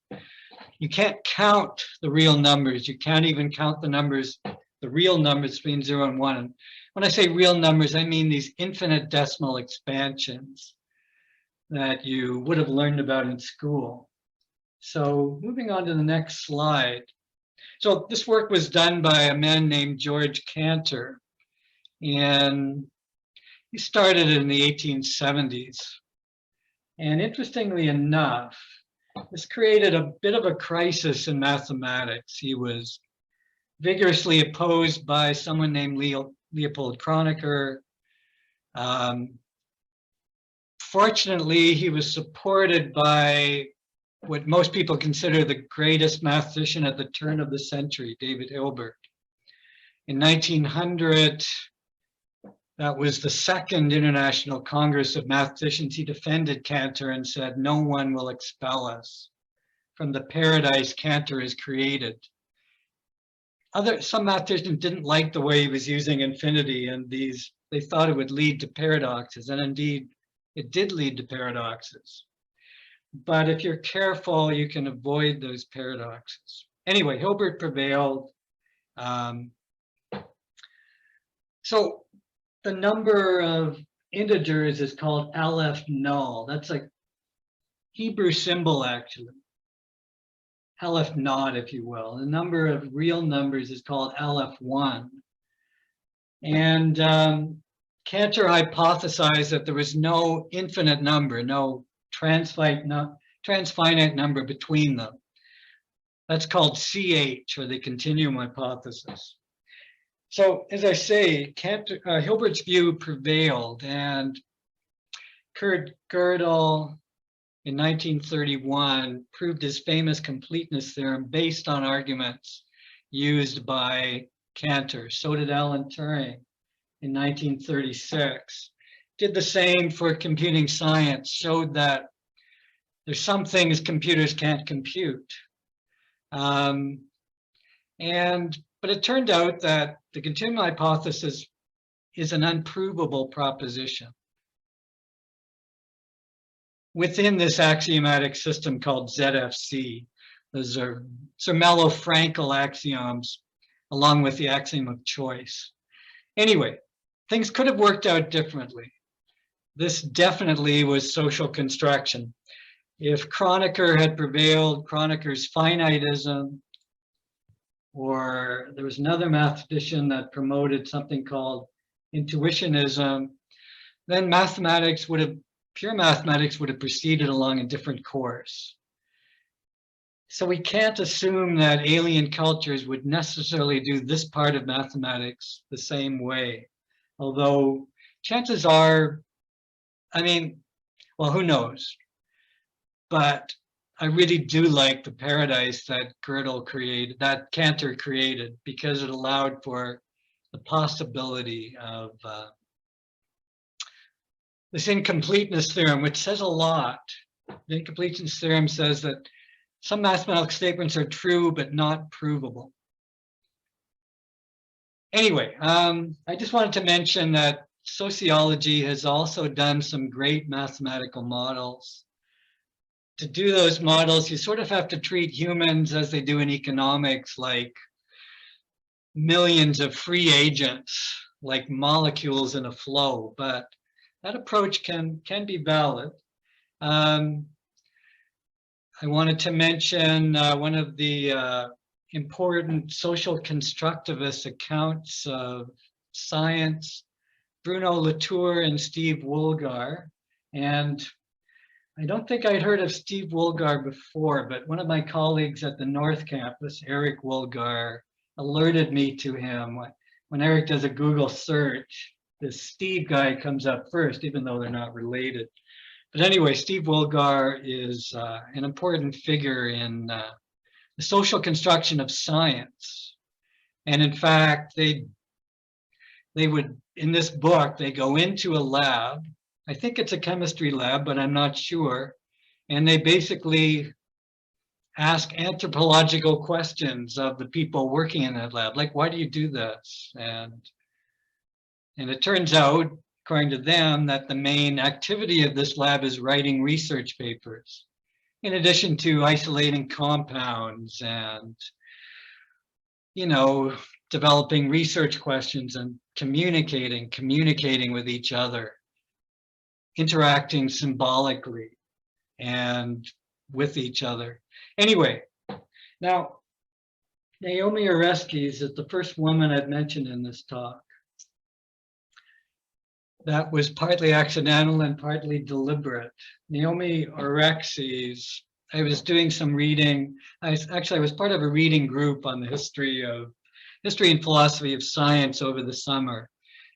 you can't count the real numbers. You can't even count the numbers, the real numbers between 0 and 1. And when I say real numbers, I mean these infinite decimal expansions that you would have learned about in school. So moving on to the next slide. So this work was done by a man named George Cantor, and he started in the 1870s. And interestingly enough, this created a bit of a crisis in mathematics. He was vigorously opposed by someone named Leopold Kronecker. Fortunately, he was supported by what most people consider the greatest mathematician at the turn of the century, David Hilbert. In 1900, that was the Second International Congress of Mathematicians. He defended Cantor and said, no one will expel us from the paradise Cantor has created. Some mathematicians didn't like the way he was using infinity, and they thought it would lead to paradoxes, and indeed, it did lead to paradoxes. But if you're careful, you can avoid those paradoxes. Anyway, Hilbert prevailed. So the number of integers is called Aleph null. That's a Hebrew symbol, actually. Aleph naught, if you will. The number of real numbers is called Aleph 1. And Cantor hypothesized that there was no infinite number, no transfinite number between them. That's called CH, or the continuum hypothesis. So as I say, Hilbert's view prevailed, and Kurt Gödel in 1931 proved his famous completeness theorem based on arguments used by Cantor. So did Alan Turing in 1936. Did the same for computing science, showed that there's some things computers can't compute. But it turned out that the continuum hypothesis is an unprovable proposition within this axiomatic system called ZFC. Those are Zermelo-Fraenkel axioms, along with the axiom of choice. Anyway, things could have worked out differently. this definitely was social construction. If Kronecker had prevailed, Kronecker's finitism, or there was another mathematician that promoted something called intuitionism, then mathematics would have, pure mathematics would have proceeded along a different course. So we can't assume that alien cultures would necessarily do this part of mathematics the same way. Although chances are, I mean, well, who knows? But I really do like the paradise that Gödel created, that Cantor created, because it allowed for the possibility of this incompleteness theorem, which says a lot. The incompleteness theorem says that some mathematical statements are true, but not provable. Anyway, I just wanted to mention that sociology has also done some great mathematical models. To do those models, you sort of have to treat humans as they do in economics, like millions of free agents, like molecules in a flow, but that approach can be valid. I wanted to mention one of the important social constructivist accounts of science, Bruno, Latour, and Steve Wolgar. And I don't think I'd heard of Steve Wolgar before, but one of my colleagues at the North Campus, Eric Wolgar, alerted me to him. When Eric does a Google search, this Steve guy comes up first, even though they're not related. But anyway, Steve Wolgar is an important figure in the social construction of science. And in fact, they would, in this book, they go into a lab. I think it's a chemistry lab, but I'm not sure. And they basically ask anthropological questions of the people working in that lab, like, why do you do this? And it turns out, according to them, that the main activity of this lab is writing research papers, in addition to isolating compounds and, you know, developing research questions and communicating with each other, interacting symbolically and with each other. Anyway, now, Naomi Oreskis is the first woman I've mentioned in this talk. That was partly accidental and partly deliberate. Naomi Oreskis, I was doing some reading. I was part of a reading group on the history and philosophy of science over the summer.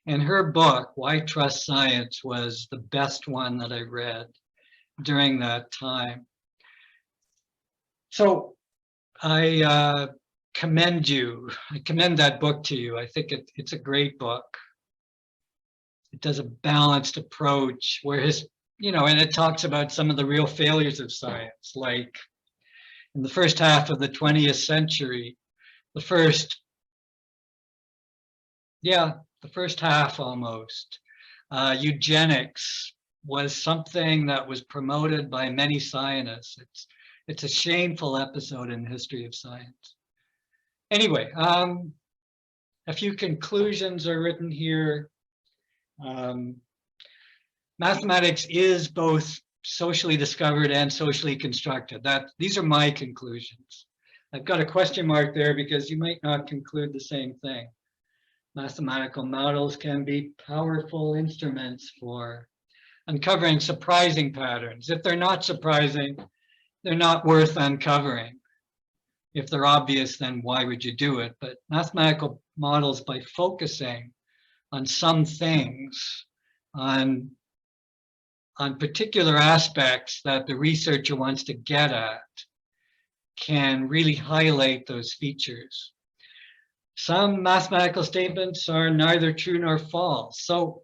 And her book, Why Trust Science, was the best one that I read during that time. So I commend that book to you. I think it's a great book. It does a balanced approach where and it talks about some of the real failures of science, like in the first half of the 20th century, the first half almost, eugenics was something that was promoted by many scientists. It's a shameful episode in the history of science. Anyway, a few conclusions are written here. Mathematics is both socially discovered and socially constructed. These are my conclusions. I've got a question mark there because you might not conclude the same thing. Mathematical models can be powerful instruments for uncovering surprising patterns. If they're not surprising, they're not worth uncovering. If they're obvious, then why would you do it? But mathematical models, by focusing on some things, on particular aspects that the researcher wants to get at, can really highlight those features. Some mathematical statements are neither true nor false. So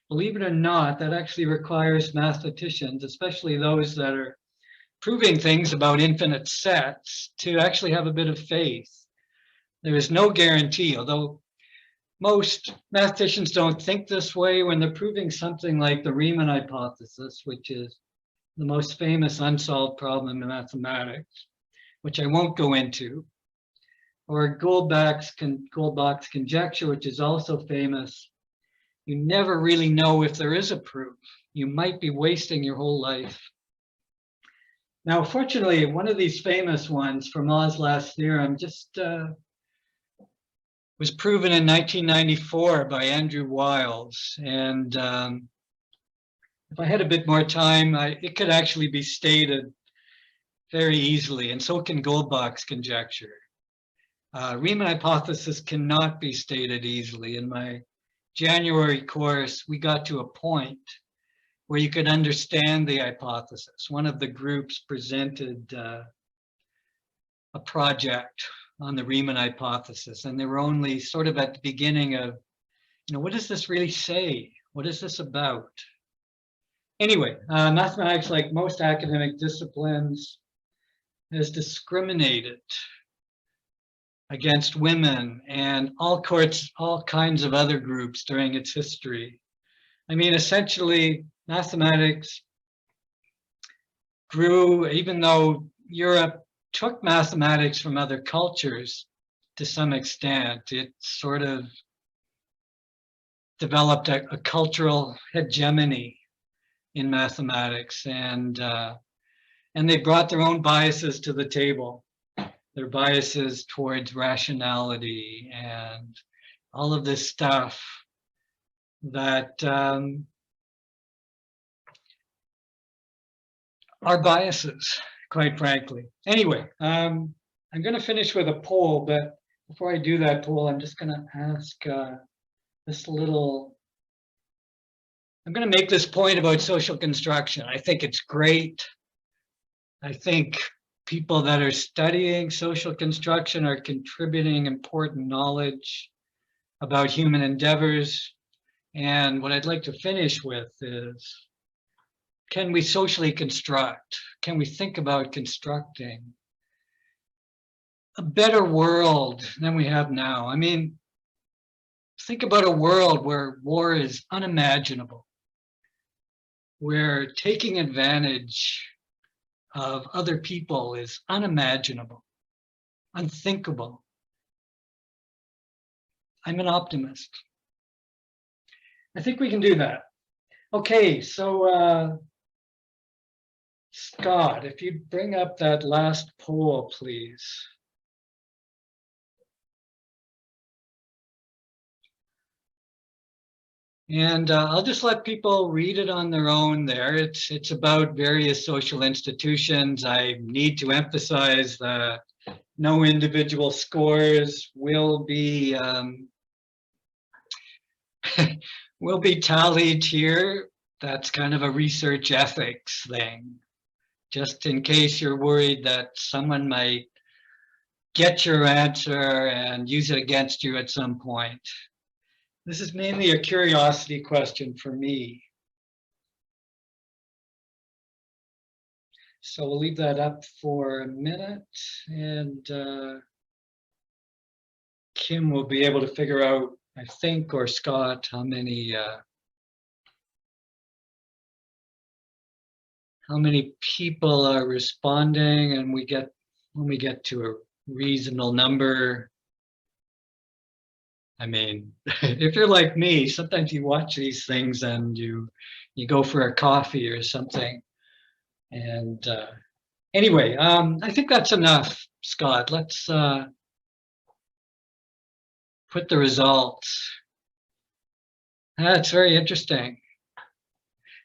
believe it or not, that actually requires mathematicians, especially those that are proving things about infinite sets, to actually have a bit of faith. There is no guarantee, although most mathematicians don't think this way when they're proving something like the Riemann hypothesis, which is the most famous unsolved problem in mathematics, which I won't go into, or Goldbach's conjecture, which is also famous. you never really know if there is a proof. You might be wasting your whole life. Now, fortunately, one of these famous ones, Fermat's last theorem, just was proven in 1994 by Andrew Wiles. And if I had a bit more time, it could actually be stated very easily, and so can Goldbach's conjecture. Riemann hypothesis cannot be stated easily. In my January course, we got to a point where you could understand the hypothesis. One of the groups presented a project on the Riemann hypothesis, and they were only sort of at the beginning of, what does this really say? What is this about? Anyway, mathematics, like most academic disciplines, has discriminated against women and all kinds of other groups during its history. I mean, essentially, mathematics grew, even though Europe took mathematics from other cultures to some extent. It sort of developed a cultural hegemony in mathematics, and they brought their own biases to the table. Their biases towards rationality and all of this stuff that are biases, quite frankly. Anyway, I'm going to finish with a poll, but before I do that poll, I'm just going to ask this little, I'm going to make this point about social construction. I think it's great. I think people that are studying social construction are contributing important knowledge about human endeavors. And what I'd like to finish with is, can we socially construct? Can we think about constructing a better world than we have now? I mean, think about a world where war is unimaginable, where taking advantage of other people is unimaginable, unthinkable. I'm an optimist. I think we can do that. Okay, so Scott, if you bring up that last poll, please. And I'll just let people read it on their own there. It's about various social institutions. I need to emphasize that no individual scores will be tallied here. That's kind of a research ethics thing, just in case you're worried that someone might get your answer and use it against you at some point. This is mainly a curiosity question for me. So we'll leave that up for a minute, and Kim will be able to figure out, I think, or Scott, how many people are responding, and when we get to a reasonable number. I mean, if you're like me, sometimes you watch these things and you go for a coffee or something. And anyway, I think that's enough, Scott. Let's put the results. That's very interesting.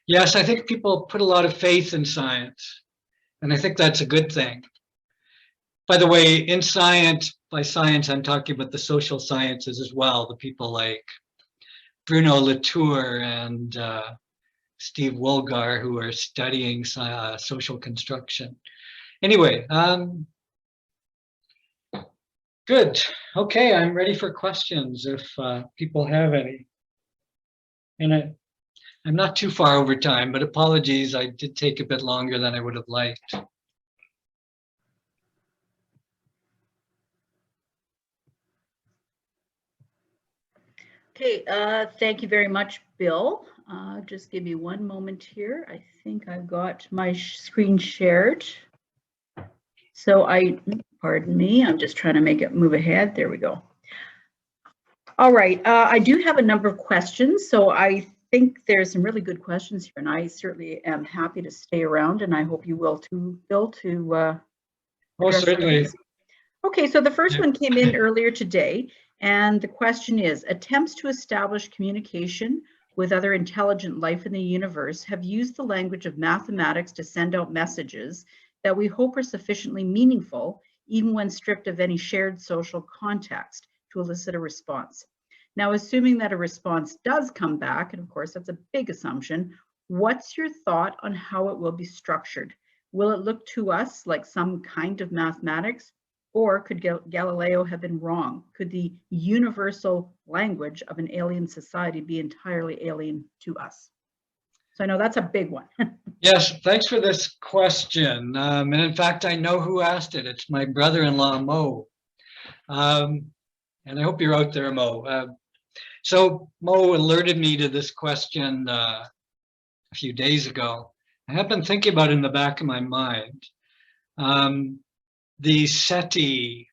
Yes, I think people put a lot of faith in science, and I think that's a good thing. By the way, in science, by science, I'm talking about the social sciences as well, the people like Bruno Latour and Steve Wolgar, who are studying social construction. Anyway, good. Okay, I'm ready for questions if people have any. And I'm not too far over time, but apologies, I did take a bit longer than I would have liked. Okay, thank you very much, Bill. Just give me one moment here. I think I've got my screen shared. So pardon me, I'm just trying to make it move ahead. There we go. All right, I do have a number of questions, so I think there's some really good questions here, and I certainly am happy to stay around, and I hope you will too, Bill, to Oh, address some of certainly. these. Okay, so the first Yeah. one came in earlier today, and the question is, attempts to establish communication with other intelligent life in the universe have used the language of mathematics to send out messages that we hope are sufficiently meaningful, even when stripped of any shared social context, to elicit a response. Now, assuming that a response does come back, and of course that's a big assumption, what's your thought on how it will be structured? Will it look to us like some kind of mathematics? Or could Galileo have been wrong? Could the universal language of an alien society be entirely alien to us? So I know that's a big one. Yes, thanks for this question. And in fact, I know who asked it. It's my brother-in-law, Mo. And I hope you're out there, Mo. So Mo alerted me to this question a few days ago. I have been thinking about it in the back of my mind. The SETI,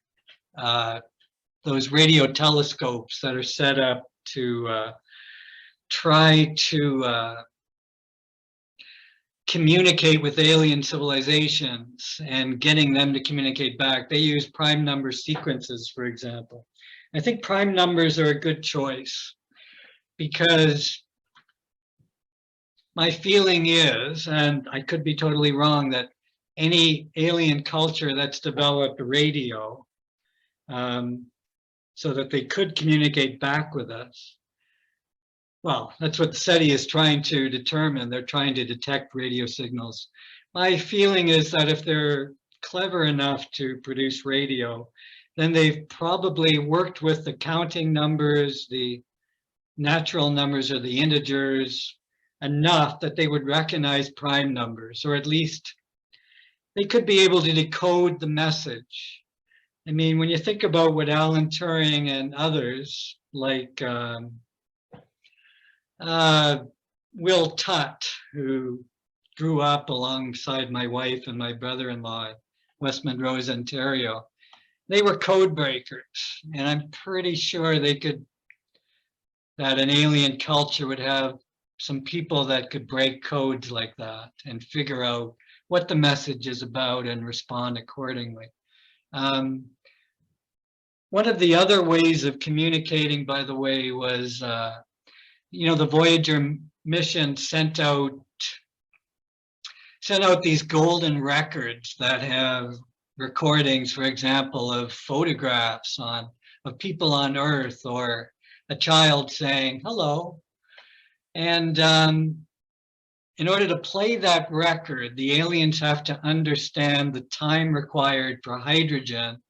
those radio telescopes that are set up to try to communicate with alien civilizations and getting them to communicate back. They use prime number sequences, for example. I think prime numbers are a good choice because my feeling is, and I could be totally wrong, that any alien culture that's developed radio so that they could communicate back with us. Well, that's what SETI is trying to determine. They're trying to detect radio signals. My feeling is that if they're clever enough to produce radio, then they've probably worked with the counting numbers, the natural numbers or the integers enough that they would recognize prime numbers, or at least they could be able to decode the message. I mean, when you think about what Alan Turing and others like Will Tutt, who grew up alongside my wife and my brother-in-law in West Montrose, Ontario, they were code breakers. And I'm pretty sure that an alien culture would have some people that could break codes like that and figure out what the message is about and respond accordingly. One of the other ways of communicating, by the way, was, the Voyager mission sent out these golden records that have recordings, for example, of photographs of people on Earth, or a child saying hello. And in order to play that record, the aliens have to understand the time required for hydrogen,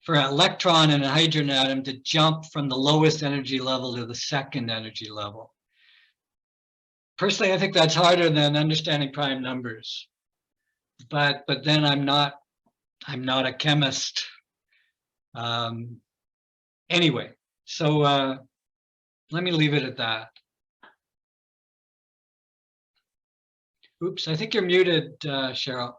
for an electron and a hydrogen atom to jump from the lowest energy level to the second energy level. Personally, I think that's harder than understanding prime numbers. But then I'm not a chemist. Anyway, so let me leave it at that. Oops, I think you're muted, Cheryl.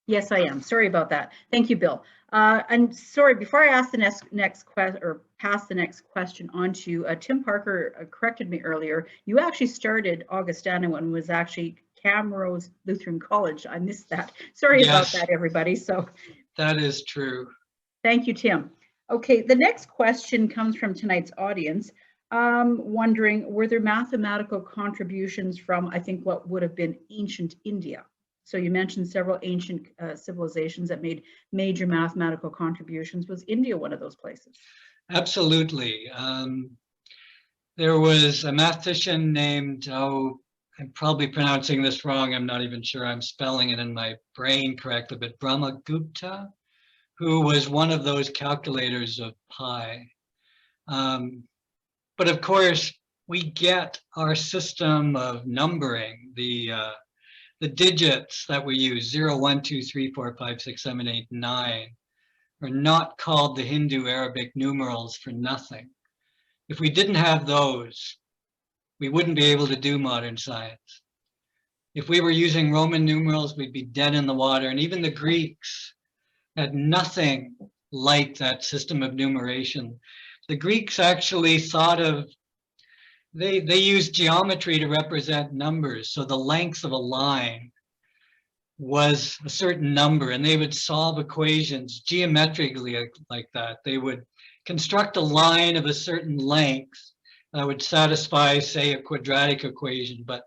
Yes, I am. Sorry about that. Thank you, Bill. And sorry, before I ask the next question or pass the next question on to Tim Parker corrected me earlier. You actually started Augustana when it was actually Camrose Lutheran College. I missed that. Sorry about that, everybody. So that is true. Thank you, Tim. Okay, the next question comes from tonight's audience. Wondering, were there mathematical contributions from, I think, what would have been ancient India? So you mentioned several ancient civilizations that made major mathematical contributions. Was India one of those places? Absolutely. There was a mathematician named, I'm probably pronouncing this wrong. I'm not even sure I'm spelling it in my brain correctly, but Brahmagupta, who was one of those calculators of pi. But of course, we get our system of numbering, the digits that we use, 0, 1, 2, 3, 4, 5, 6, 7, 8, 9, are not called the Hindu Arabic numerals for nothing. If we didn't have those, we wouldn't be able to do modern science. If we were using Roman numerals, we'd be dead in the water. And even the Greeks had nothing like that system of numeration. The Greeks actually thought of, they used geometry to represent numbers. So the length of a line was a certain number, and they would solve equations geometrically like that. They would construct a line of a certain length that would satisfy, say, a quadratic equation, but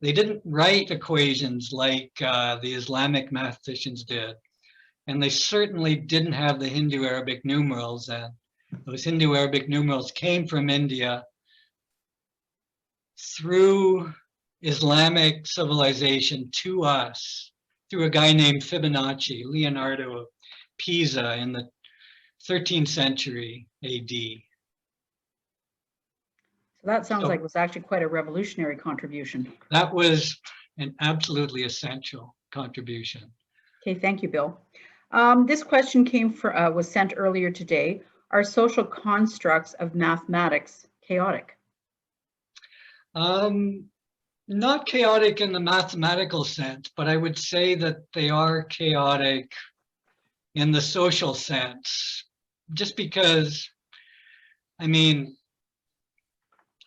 they didn't write equations like the Islamic mathematicians did. And they certainly didn't have the Hindu-Arabic numerals, and those Hindu-Arabic numerals came from India through Islamic civilization to us, through a guy named Fibonacci, Leonardo of Pisa, in the 13th century AD. So that sounds like it was actually quite a revolutionary contribution. That was an absolutely essential contribution. Okay, thank you, Bill. This question was sent earlier today. Are social constructs of mathematics chaotic? Not chaotic in the mathematical sense, but I would say that they are chaotic in the social sense, just because, I mean,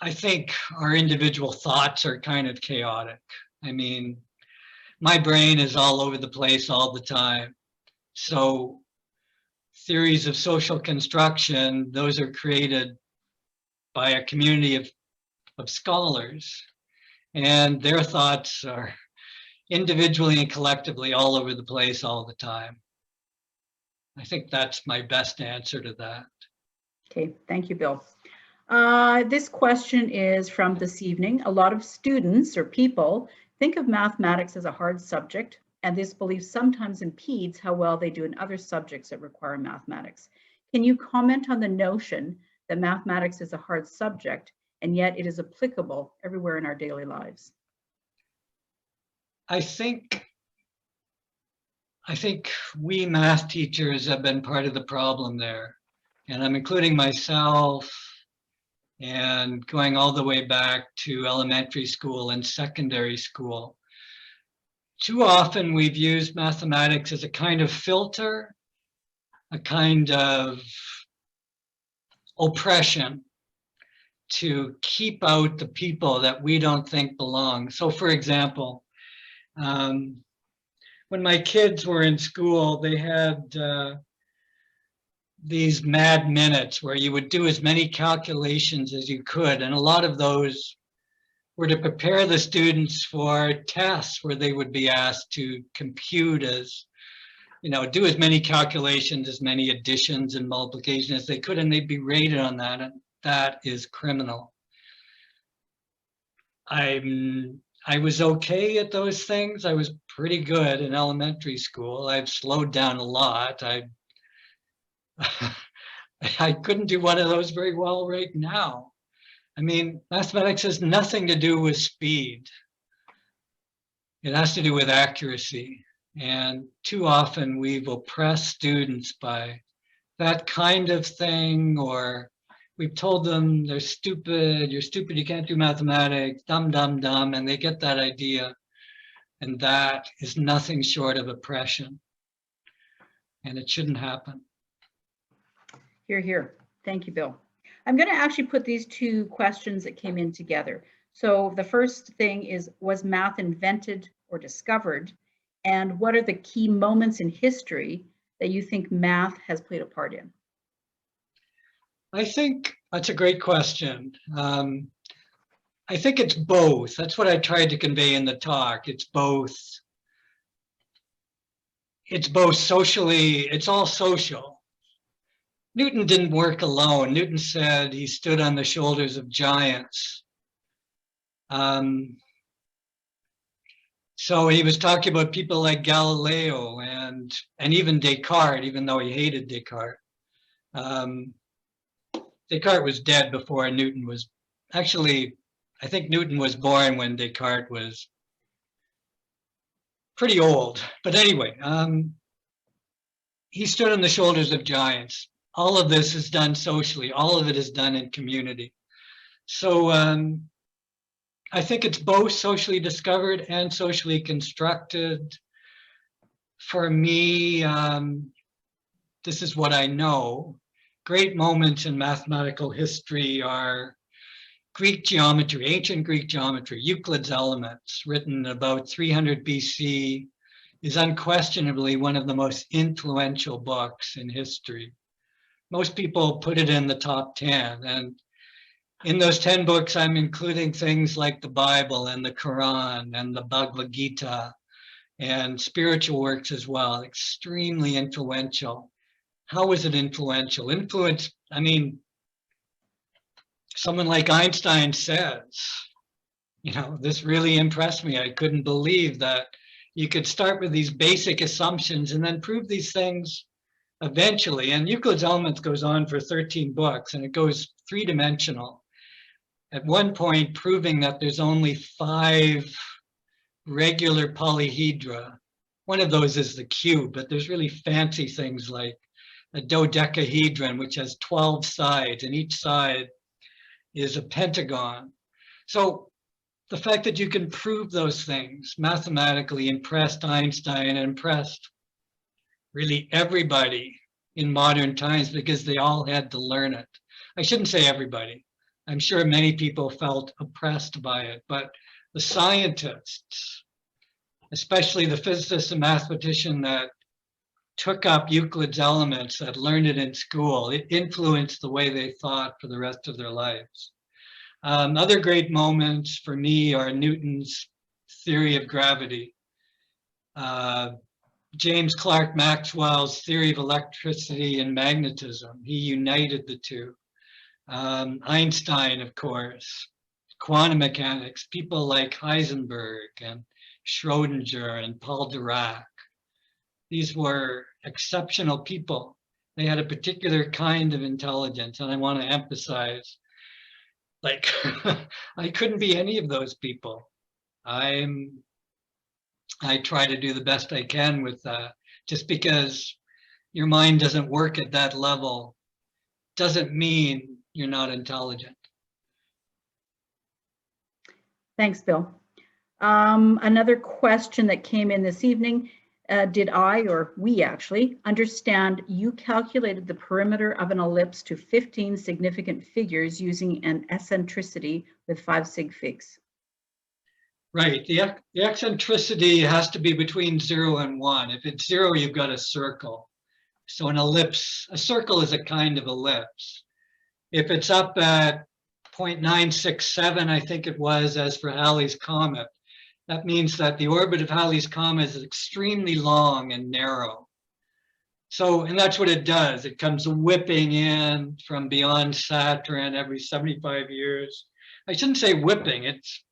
I think our individual thoughts are kind of chaotic. I mean, my brain is all over the place all the time. So theories of social construction, those are created by a community of scholars, and their thoughts are individually and collectively all over the place all the time. I think that's my best answer to that. Okay, thank you, Bill. This question is from this evening. A lot of students or people think of mathematics as a hard subject, and this belief sometimes impedes how well they do in other subjects that require mathematics. Can you comment on the notion that mathematics is a hard subject, and yet it is applicable everywhere in our daily lives? I think we math teachers have been part of the problem there, and I'm including myself, and going all the way back to elementary school and secondary school. Too often we've used mathematics as a kind of filter, a kind of oppression to keep out the people that we don't think belong. So for example, when my kids were in school, they had these mad minutes where you would do as many calculations as you could. And a lot of those were to prepare the students for tests where they would be asked to compute as, do as many calculations, as many additions and multiplication as they could, and they'd be rated on that. And that is criminal. I was okay at those things. I was pretty good in elementary school. I've slowed down a lot. I couldn't do one of those very well right now. I mean, mathematics has nothing to do with speed. It has to do with accuracy. And too often we've oppressed students by that kind of thing, or we've told them they're stupid, you're stupid, you can't do mathematics, dumb, dumb, dumb, and they get that idea. And that is nothing short of oppression. And it shouldn't happen. Hear, hear. Thank you, Bill. I'm going to actually put these two questions that came in together. So the first thing is, was math invented or discovered? And what are the key moments in history that you think math has played a part in? I think that's a great question. I think it's both. That's what I tried to convey in the talk. It's both socially, it's all social. Newton didn't work alone. Newton said he stood on the shoulders of giants. So he was talking about people like Galileo and even Descartes, even though he hated Descartes. Descartes was dead before Newton was, actually, I think Newton was born when Descartes was pretty old. But anyway, he stood on the shoulders of giants. All of this is done socially. All of it is done in community. So I think it's both socially discovered and socially constructed. For me, this is what I know. Great moments in mathematical history are Greek geometry, ancient Greek geometry, Euclid's Elements, written about 300 BC, is unquestionably one of the most influential books in history. Most people put it in the top 10, and in those 10 books, I'm including things like the Bible and the Quran and the Bhagavad Gita and spiritual works as well, extremely influential. How was it influential? Influence, I mean, someone like Einstein says, you know, this really impressed me. I couldn't believe that you could start with these basic assumptions and then prove these things eventually. And Euclid's Elements goes on for 13 books, and it goes three-dimensional. At one point, proving that there's only 5 regular polyhedra. One of those is the cube, but there's really fancy things like a dodecahedron, which has 12 sides, and each side is a pentagon. So the fact that you can prove those things mathematically impressed Einstein and impressed really everybody in modern times, because they all had to learn it. I shouldn't say everybody. I'm sure many people felt oppressed by it, but the scientists, especially the physicists and mathematicians that took up Euclid's Elements, that learned it in school, it influenced the way they thought for the rest of their lives. Other great moments for me are Newton's theory of gravity, James Clerk Maxwell's theory of electricity and magnetism. He united the two. Einstein, of course, quantum mechanics, people like Heisenberg and Schrodinger and Paul Dirac. These were exceptional people. They had a particular kind of intelligence, and I want to emphasize, like, I couldn't be any of those people. I try to do the best I can with that. Just because your mind doesn't work at that level doesn't mean you're not intelligent. Thanks, Bill. Another question that came in this evening, did I, or we actually, understand you calculated the perimeter of an ellipse to 15 significant figures using an eccentricity with 5 sig figs? Right, the eccentricity has to be between 0 and 1. If it's 0, you've got a circle. So an ellipse, a circle is a kind of ellipse. If it's up at 0.967, I think it was, as for Halley's Comet, that means that the orbit of Halley's Comet is extremely long and narrow. So, and that's what it does. It comes whipping in from beyond Saturn every 75 years. I shouldn't say whipping, it's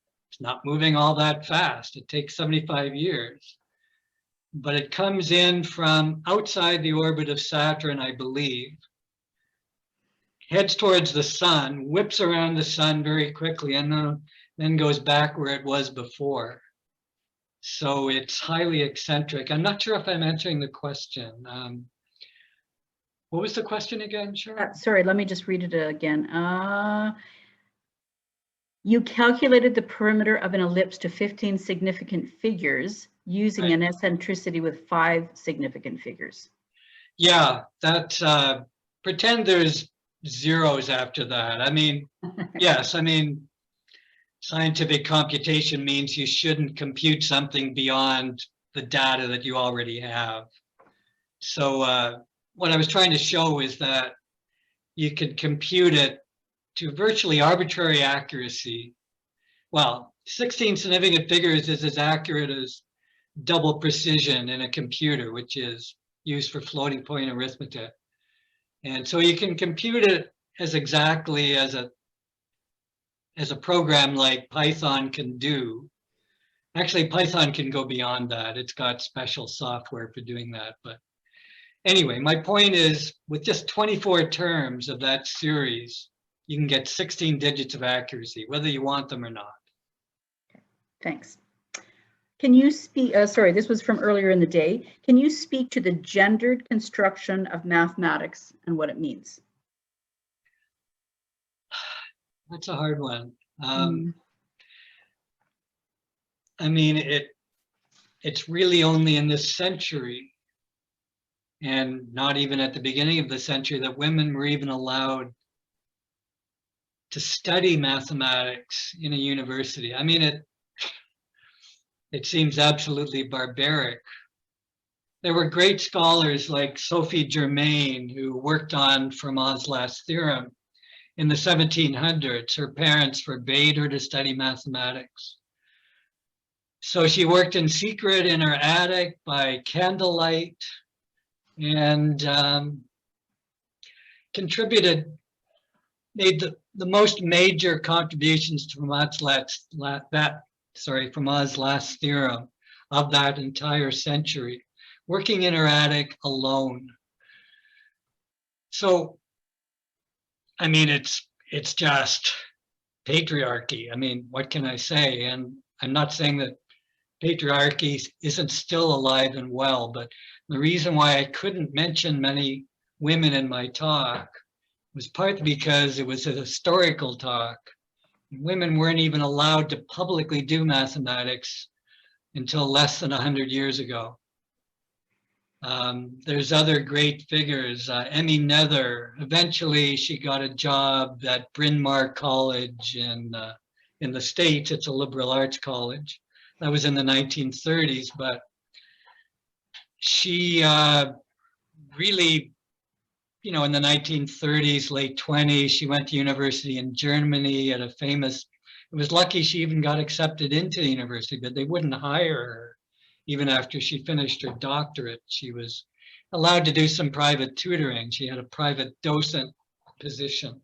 not moving all that fast. It takes 75 years. But it comes in from outside the orbit of Saturn, I believe, heads towards the sun, whips around the sun very quickly, and then goes back where it was before. So it's highly eccentric. I'm not sure if I'm answering the question. What was the question again, Cheryl? Sorry, let me just read it again. You calculated the perimeter of an ellipse to 15 significant figures using Right. an eccentricity with 5 significant figures. Yeah, that's, pretend there's zeros after that. I mean, yes, I mean, scientific computation means you shouldn't compute something beyond the data that you already have. So what I was trying to show is that you could compute it to virtually arbitrary accuracy. Well, 16 significant figures is as accurate as double precision in a computer, which is used for floating point arithmetic. And so you can compute it as exactly as a program like Python can do. Actually, Python can go beyond that. It's got special software for doing that. But anyway, my point is, with just 24 terms of that series, you can get 16 digits of accuracy, whether you want them or not. Thanks. Can you speak, sorry, this was from earlier in the day. Can you speak to the gendered construction of mathematics and what it means? That's a hard one. I mean, it's really only in this century and not even at the beginning of the century, that women were even allowed to study mathematics in a university. I mean, it seems absolutely barbaric. There were great scholars like Sophie Germain, who worked on Fermat's last theorem in the 1700s. Her parents forbade her to study mathematics. So she worked in secret in her attic by candlelight and made the most major contributions to Fermat's last theorem of that entire century, working in her attic alone. So, I mean, it's just patriarchy. I mean, what can I say? And I'm not saying that patriarchy isn't still alive and well, but the reason why I couldn't mention many women in my talk was partly because it was a historical talk. Women weren't even allowed to publicly do mathematics until less than 100 years ago. There's other great figures. Emmy Nether, eventually she got a job at Bryn Mawr College in the States. It's a liberal arts college. That was in the 1930s, but she really, you know, in the 1930s, late 20s, she went to university in Germany at it was lucky she even got accepted into the university, but they wouldn't hire her even after she finished her doctorate. She was allowed to do some private tutoring. She had a private docent position.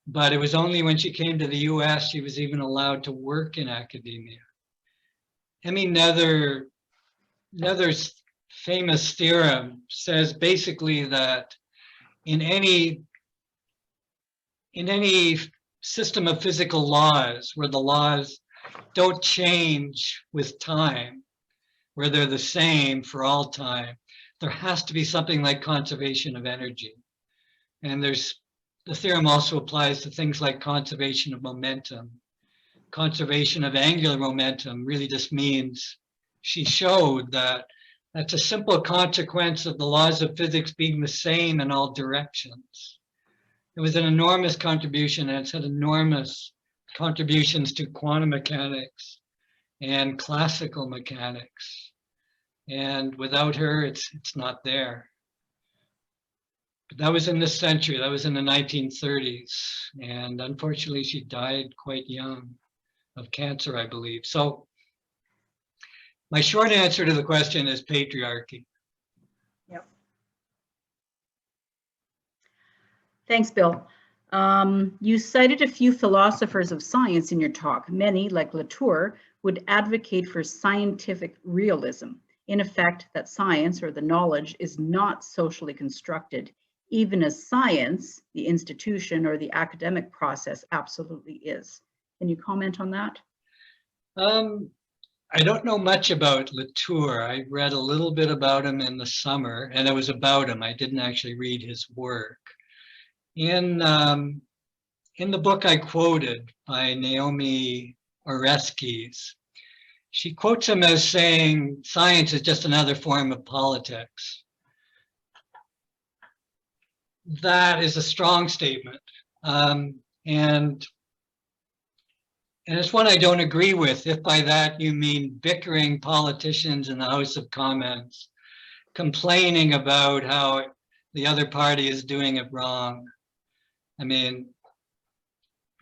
But it was only when she came to the US she was even allowed to work in academia. Emmy Nether's famous theorem says basically that in any system of physical laws where the laws don't change with time, where they're the same for all time, there has to be something like conservation of energy. And the theorem also applies to things like conservation of momentum. Conservation of angular momentum really just means she showed that that's a simple consequence of the laws of physics being the same in all directions. It was an enormous contribution, and it's had enormous contributions to quantum mechanics and classical mechanics. And without her, it's not there. But that was in this century, that was in the 1930s. And unfortunately, she died quite young of cancer, I believe. So my short answer to the question is patriarchy. Yep. Thanks, Bill. You cited a few philosophers of science in your talk. Many, like Latour, would advocate for scientific realism, in effect that science or the knowledge is not socially constructed, even as science, the institution or the academic process absolutely is. Can you comment on that? I don't know much about Latour. I read a little bit about him in the summer, and it was about him. I didn't actually read his work. In the book I quoted by Naomi Oreskis, she quotes him as saying, science is just another form of politics. That is a strong statement. And it's one I don't agree with, if by that you mean bickering politicians in the House of Commons, complaining about how the other party is doing it wrong. I mean,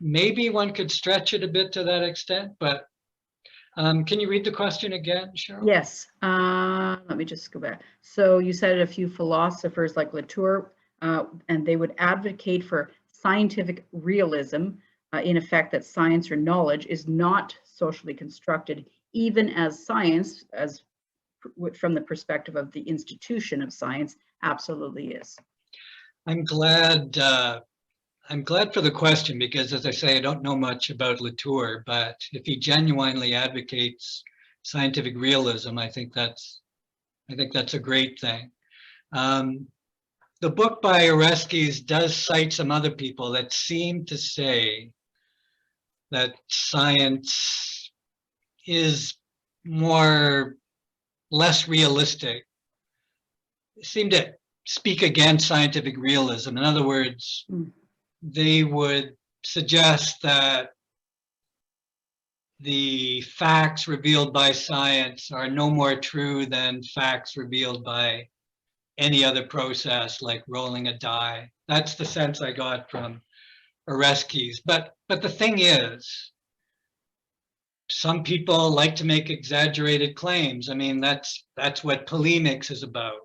maybe one could stretch it a bit to that extent, but can you read the question again, Cheryl? Yes, let me just go back. So you cited a few philosophers like Latour, and they would advocate for scientific realism, in effect that science or knowledge is not socially constructed, even as science, as from the perspective of the institution of science, absolutely is. I'm glad for the question, because as I say, I don't know much about Latour, but if he genuinely advocates scientific realism, I think that's a great thing. The book by Oreskis does cite some other people that seem to say that science is less realistic seem to speak against scientific realism. In other words, they would suggest that the facts revealed by science are no more true than facts revealed by any other process, like rolling a die. That's the sense I got from Oreskis. But the thing is, some people like to make exaggerated claims. I mean, that's what polemics is about.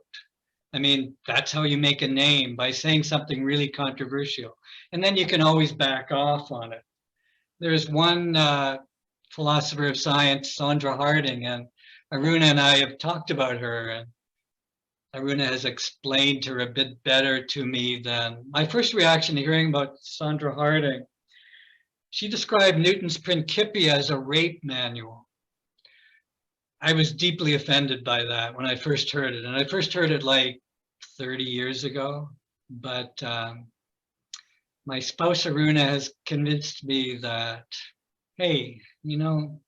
I mean, that's how you make a name, by saying something really controversial. And then you can always back off on it. There's one philosopher of science, Sandra Harding, and Aruna and I have talked about her, and Aruna has explained her a bit better to me than my first reaction to hearing about Sandra Harding. She described Newton's Principia as a rape manual. I was deeply offended by that when I first heard it, and I first heard it like 30 years ago, but my spouse Aruna has convinced me that, hey, you know,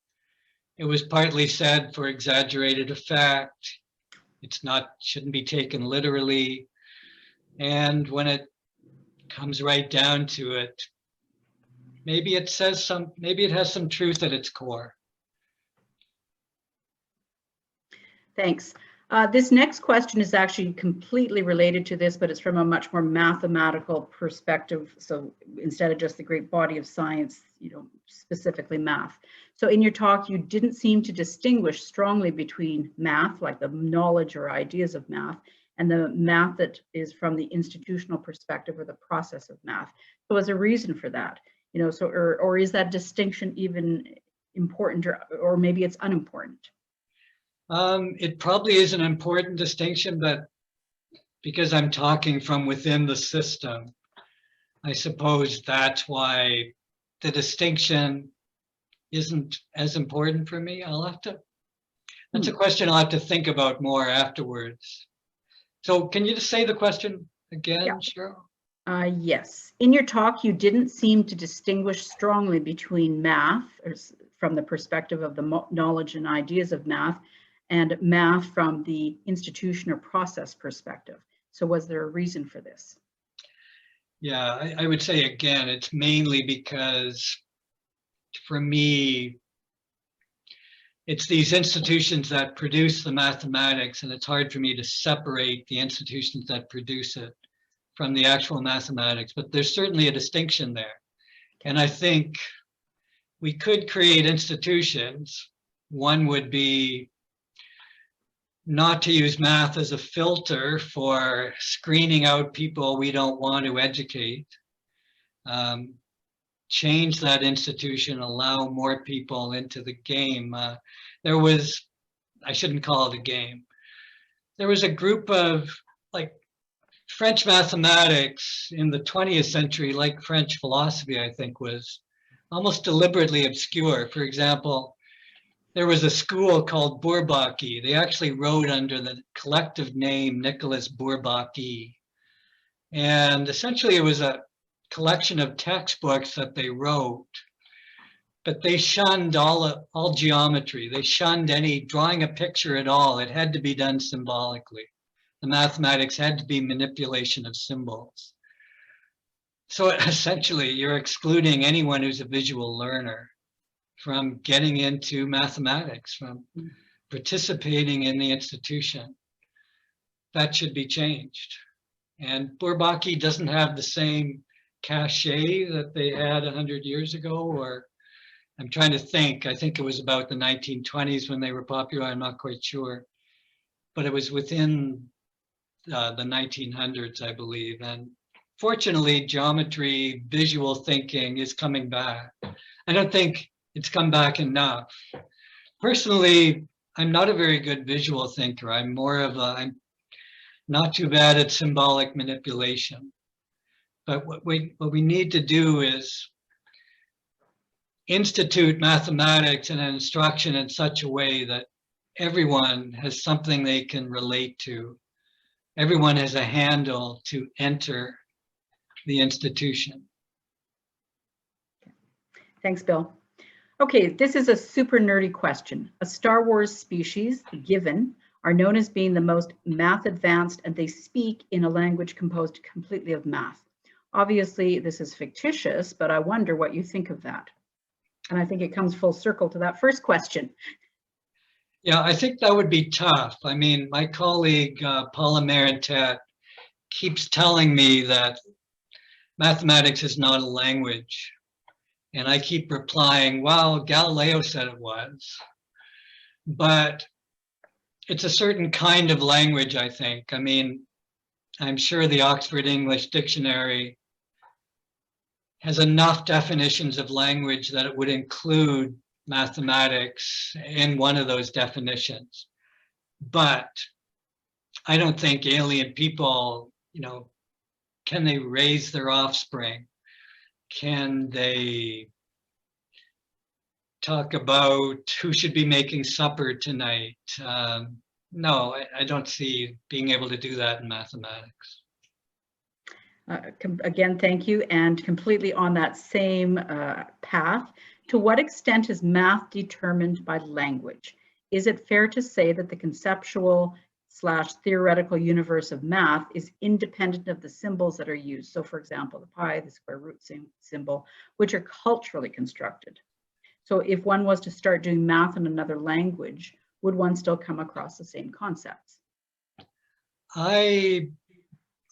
it was partly said for exaggerated effect. It's not, shouldn't be taken literally. And when it comes right down to it, maybe it says maybe it has some truth at its core. Thanks. This next question is actually completely related to this, but it's from a much more mathematical perspective. So instead of just the great body of science, you know, specifically math. So in your talk, you didn't seem to distinguish strongly between math, like the knowledge or ideas of math, and the math that is from the institutional perspective or the process of math. So was there a reason for that? You know, so or is that distinction even important, or maybe it's unimportant? It probably is an important distinction, but because I'm talking from within the system, I suppose that's why the distinction isn't as important for me. That's a question I'll have to think about more afterwards. So can you just say the question again, yeah. Cheryl? Yes. In your talk, you didn't seem to distinguish strongly between math, or from the perspective of the knowledge and ideas of math, and math from the institution or process perspective. So was there a reason for this? Yeah, I would say, again, it's mainly because for me, it's these institutions that produce the mathematics, and it's hard for me to separate the institutions that produce it from the actual mathematics, but there's certainly a distinction there. And I think we could create institutions. One would be not to use math as a filter for screening out people we don't want to educate. Change that institution, allow more people into the game. There was, I shouldn't call it a game. There was a group of like French mathematics in the 20th century, like French philosophy, I think, was almost deliberately obscure. For example, there was a school called Bourbaki. They actually wrote under the collective name Nicolas Bourbaki. And essentially it was a collection of textbooks that they wrote, but they shunned all geometry. They shunned any drawing a picture at all. It had to be done symbolically. The mathematics had to be manipulation of symbols. So essentially you're excluding anyone who's a visual learner from getting into mathematics, from participating in the institution. That should be changed. And Bourbaki doesn't have the same cachet that they had 100 years ago, or I'm trying to think. I think it was about the 1920s when they were popular. I'm not quite sure, but it was within the 1900s, I believe. And fortunately, geometry, visual thinking is coming back. I don't think it's come back enough. Personally, I'm not a very good visual thinker. I'm not too bad at symbolic manipulation. But what we need to do is institute mathematics and instruction in such a way that everyone has something they can relate to. Everyone has a handle to enter the institution. Thanks, Bill. Okay, this is a super nerdy question. A Star Wars species, given, are known as being the most math advanced, and they speak in a language composed completely of math. Obviously, this is fictitious, but I wonder what you think of that. And I think it comes full circle to that first question. Yeah, I think that would be tough. I mean, my colleague, Paula Marentet, keeps telling me that mathematics is not a language. And I keep replying, well, Galileo said it was. But it's a certain kind of language, I think. I mean, I'm sure the Oxford English Dictionary has enough definitions of language that it would include mathematics in one of those definitions. But I don't think alien people, can they raise their offspring? Can they talk about who should be making supper tonight? No, I don't see being able to do that in mathematics. Again, thank you. And completely on that same path, to what extent is math determined by language? Is it fair to say that the conceptual/theoretical universe of math is independent of the symbols that are used? So for example, the pi, the square root symbol, which are culturally constructed. So if one was to start doing math in another language, would one still come across the same concepts? I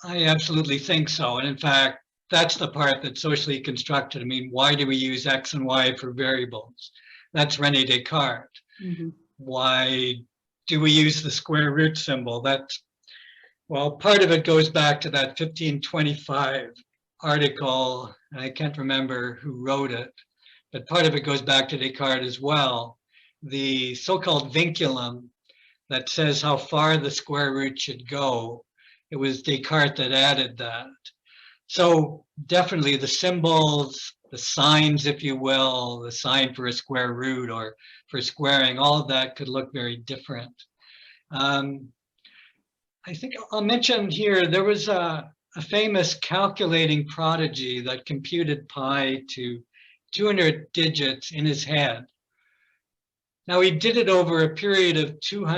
absolutely think so. And in fact, that's the part that's socially constructed. I mean, why do we use X and Y for variables? That's René Descartes. Mm-hmm. Why do we use the square root symbol? Well, part of it goes back to that 1525 article. I can't remember who wrote it, but part of it goes back to Descartes as well. The so-called vinculum that says how far the square root should go. It was Descartes that added that. So definitely the symbols, the signs, if you will, the sign for a square root or for squaring, all of that could look very different. I think I'll mention here, there was a famous calculating prodigy that computed pi to 200 digits in his head. Now he did it over a period of 20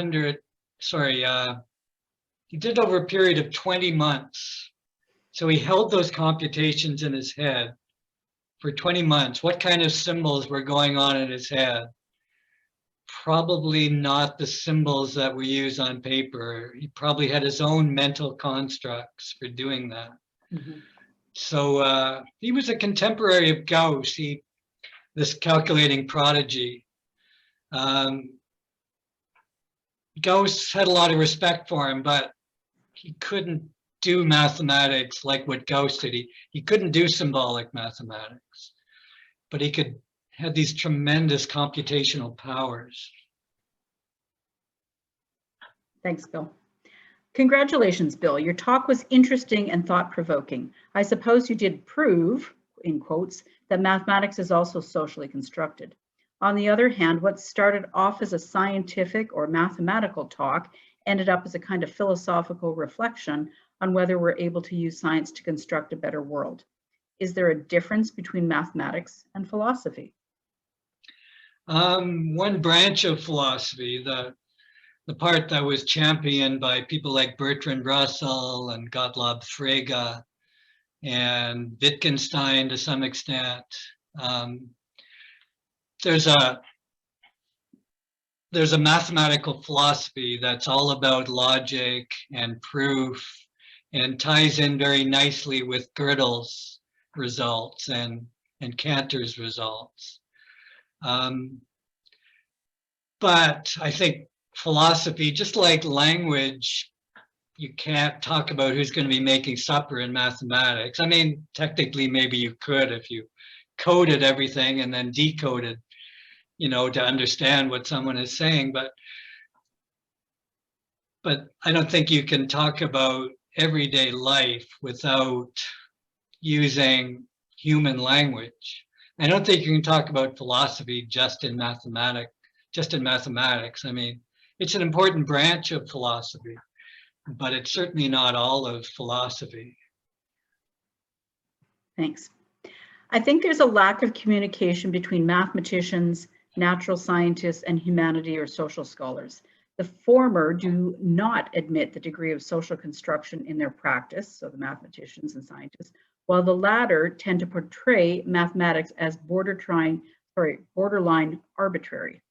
months. So he held those computations in his head for 20 months. What kind of symbols were going on in his head? Probably not the symbols that we use on paper. He probably had his own mental constructs for doing that. Mm-hmm. So he was a contemporary of Gauss, this calculating prodigy. Gauss had a lot of respect for him, but he couldn't do mathematics like what Gauss did. He couldn't do symbolic mathematics, but he had these tremendous computational powers. Thanks, Bill. Congratulations, Bill. Your talk was interesting and thought-provoking. I suppose you did prove, in quotes, that mathematics is also socially constructed. On the other hand, what started off as a scientific or mathematical talk ended up as a kind of philosophical reflection on whether we're able to use science to construct a better world. Is there a difference between mathematics and philosophy? One branch of philosophy, the part that was championed by people like Bertrand Russell and Gottlob Frege and Wittgenstein to some extent. There's a mathematical philosophy that's all about logic and proof and ties in very nicely with Gödel's results and Cantor's results. But I think philosophy, just like language, you can't talk about who's going to be making supper in mathematics. I mean, technically, maybe you could if you coded everything and then decoded, to understand what someone is saying. But I don't think you can talk about everyday life without using human language. I don't think you can talk about philosophy just in mathematics. I mean, it's an important branch of philosophy, but it's certainly not all of philosophy. Thanks. I think there's a lack of communication between mathematicians, natural scientists, and humanity or social scholars. The former do not admit the degree of social construction in their practice, so the mathematicians and scientists, while the latter tend to portray mathematics as borderline arbitrary.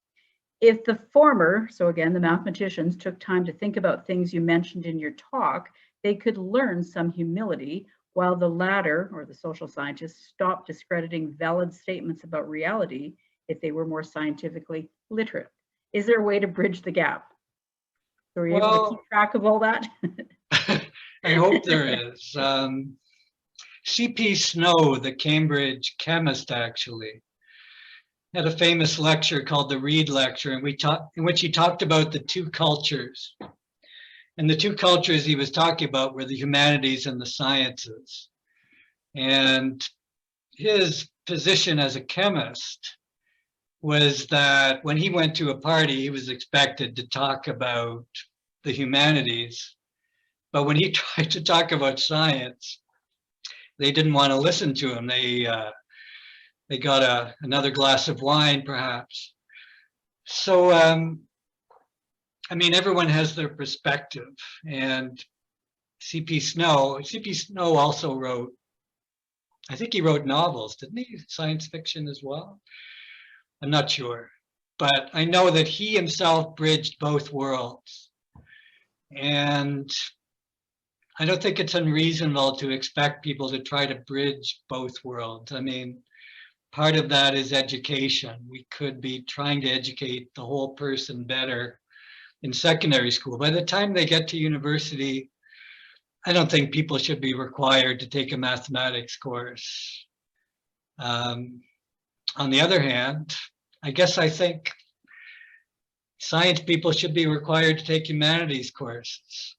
If the former, so again, the mathematicians, took time to think about things you mentioned in your talk, they could learn some humility, while the latter, or the social scientists, stopped discrediting valid statements about reality if they were more scientifically literate. Is there a way to bridge the gap? So are you able to keep track of all that? I hope there is. C.P. Snow, the Cambridge chemist, actually had a famous lecture called the Reed Lecture, in which he talked about the two cultures. And the two cultures he was talking about were the humanities and the sciences. And his position as a chemist was that when he went to a party, he was expected to talk about the humanities. But when he tried to talk about science, they didn't want to listen to him. They got another glass of wine, perhaps. So, I mean, everyone has their perspective. And C.P. Snow also wrote, I think he wrote novels, didn't he? Science fiction as well? I'm not sure. But I know that he himself bridged both worlds. And I don't think it's unreasonable to expect people to try to bridge both worlds. I mean, part of that is education. We could be trying to educate the whole person better in secondary school. By the time they get to university, I don't think people should be required to take a mathematics course. On the other hand, I guess I think science people should be required to take humanities courses,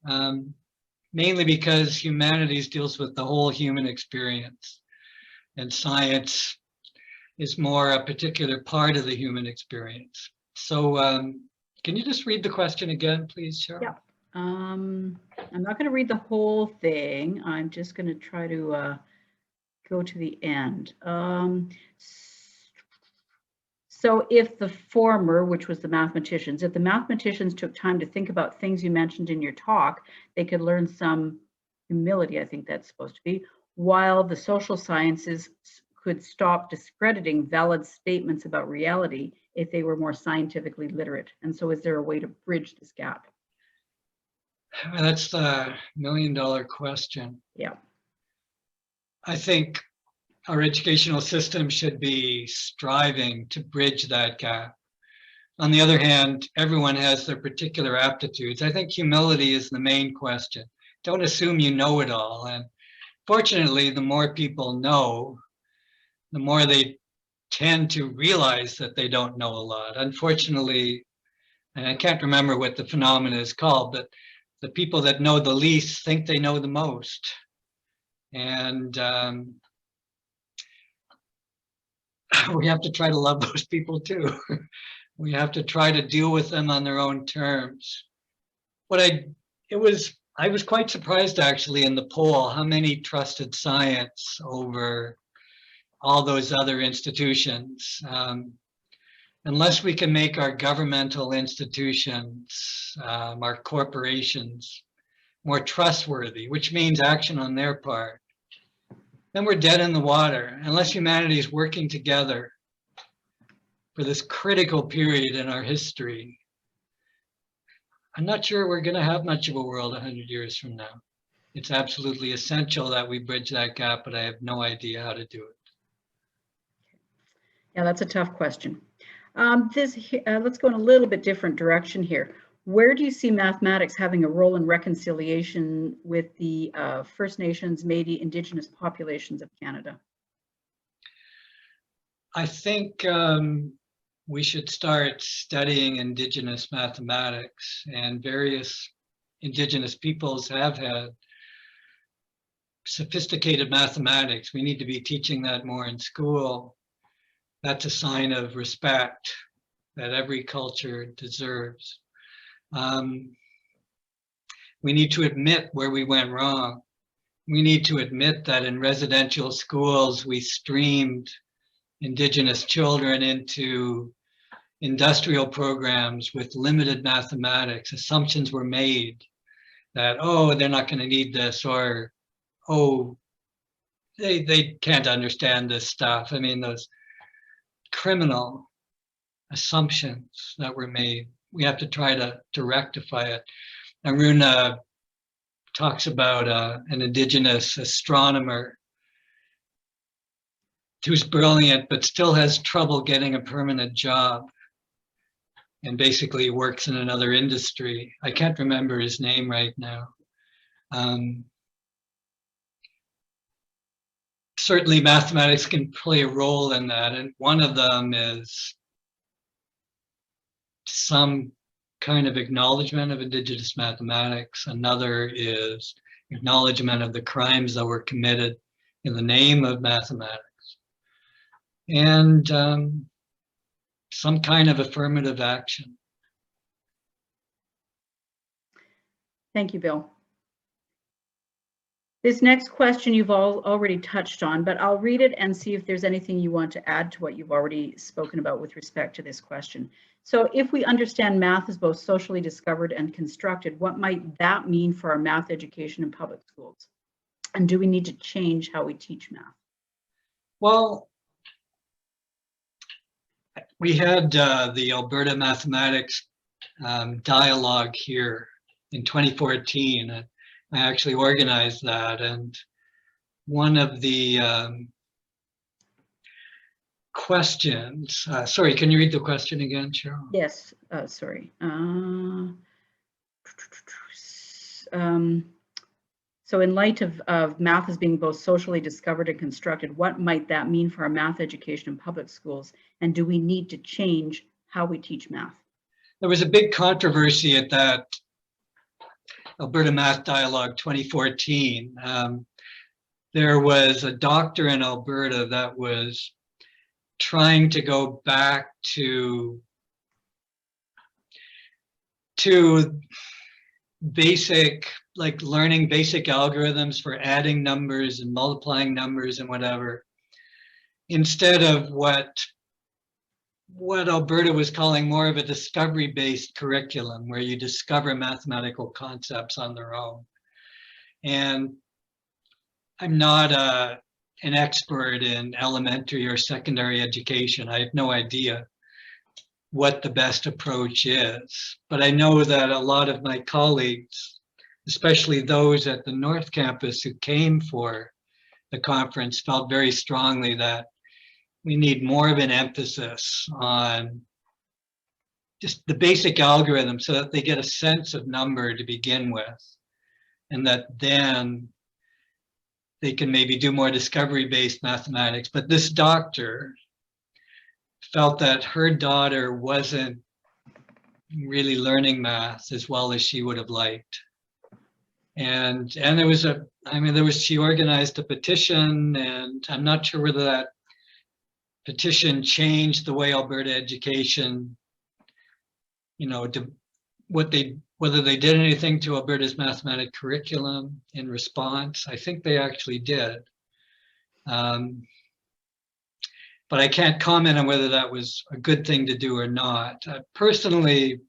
mainly because humanities deals with the whole human experience, and science is more a particular part of the human experience. So can you just read the question again, please, Cheryl? Yeah. I'm not going to read the whole thing. I'm just going to try to go to the end. So if the former, which was the mathematicians, if the mathematicians took time to think about things you mentioned in your talk, they could learn some humility, I think that's supposed to be, while the social sciences could stop discrediting valid statements about reality if they were more scientifically literate. And so is there a way to bridge this gap? That's the million-dollar question. Yeah. I think our educational system should be striving to bridge that gap. On the other hand, everyone has their particular aptitudes. I think humility is the main question. Don't assume you know it all. And fortunately, the more people know, the more they tend to realize that they don't know a lot. Unfortunately, and I can't remember what the phenomenon is called, but the people that know the least think they know the most. And we have to try to love those people too. We have to try to deal with them on their own terms. I was quite surprised actually in the poll how many trusted science over all those other institutions. Unless we can make our governmental institutions, our corporations, more trustworthy, which means action on their part, then we're dead in the water. Unless humanity is working together for this critical period in our history, I'm not sure we're going to have much of a world 100 years from now. It's absolutely essential that we bridge that gap, but I have no idea how to do it. Yeah, that's a tough question. Let's go in a little bit different direction here. Where do you see mathematics having a role in reconciliation with the First Nations, Métis, Indigenous populations of Canada? I think we should start studying Indigenous mathematics, and various Indigenous peoples have had sophisticated mathematics. We need to be teaching that more in school. That's a sign of respect that every culture deserves. We need to admit where we went wrong. We need to admit that in residential schools, we streamed Indigenous children into industrial programs with limited mathematics, assumptions were made that, oh, they're not going to need this, or, oh, they can't understand this stuff. I mean, those criminal assumptions that were made, we have to try to rectify it. Arun talks about an indigenous astronomer who's brilliant but still has trouble getting a permanent job and basically works in another industry. I can't remember his name right now. Certainly mathematics can play a role in that, and one of them is some kind of acknowledgement of indigenous mathematics. Another is acknowledgement of the crimes that were committed in the name of mathematics. And some kind of affirmative action. Thank you, Bill. This next question you've all already touched on, but I'll read it and see if there's anything you want to add to what you've already spoken about with respect to this question. So if we understand math as both socially discovered and constructed, what might that mean for our math education in public schools? And do we need to change how we teach math? Well, we had the Alberta Mathematics dialogue here in 2014. I actually organized that, and one of the questions, sorry, can you read the question again, Cheryl? Yes, sorry. So in light of math as being both socially discovered and constructed, what might that mean for our math education in public schools? And do we need to change how we teach math? There was a big controversy at that Alberta Math Dialogue 2014. There was a doctor in Alberta that was trying to go back to basic, like learning basic algorithms for adding numbers and multiplying numbers and whatever, instead of what Alberta was calling more of a discovery-based curriculum, where you discover mathematical concepts on their own. And I'm not an expert in elementary or secondary education. I have no idea what the best approach is, but I know that a lot of my colleagues, especially those at the North Campus who came for the conference, felt very strongly that we need more of an emphasis on just the basic algorithm so that they get a sense of number to begin with, and that then they can maybe do more discovery-based mathematics. But this doctor felt that her daughter wasn't really learning math as well as she would have liked. And there was she organized a petition, and I'm not sure whether that petition changed the way Alberta education, whether they did anything to Alberta's mathematics curriculum in response. I think they actually did. But I can't comment on whether that was a good thing to do or not. Personally,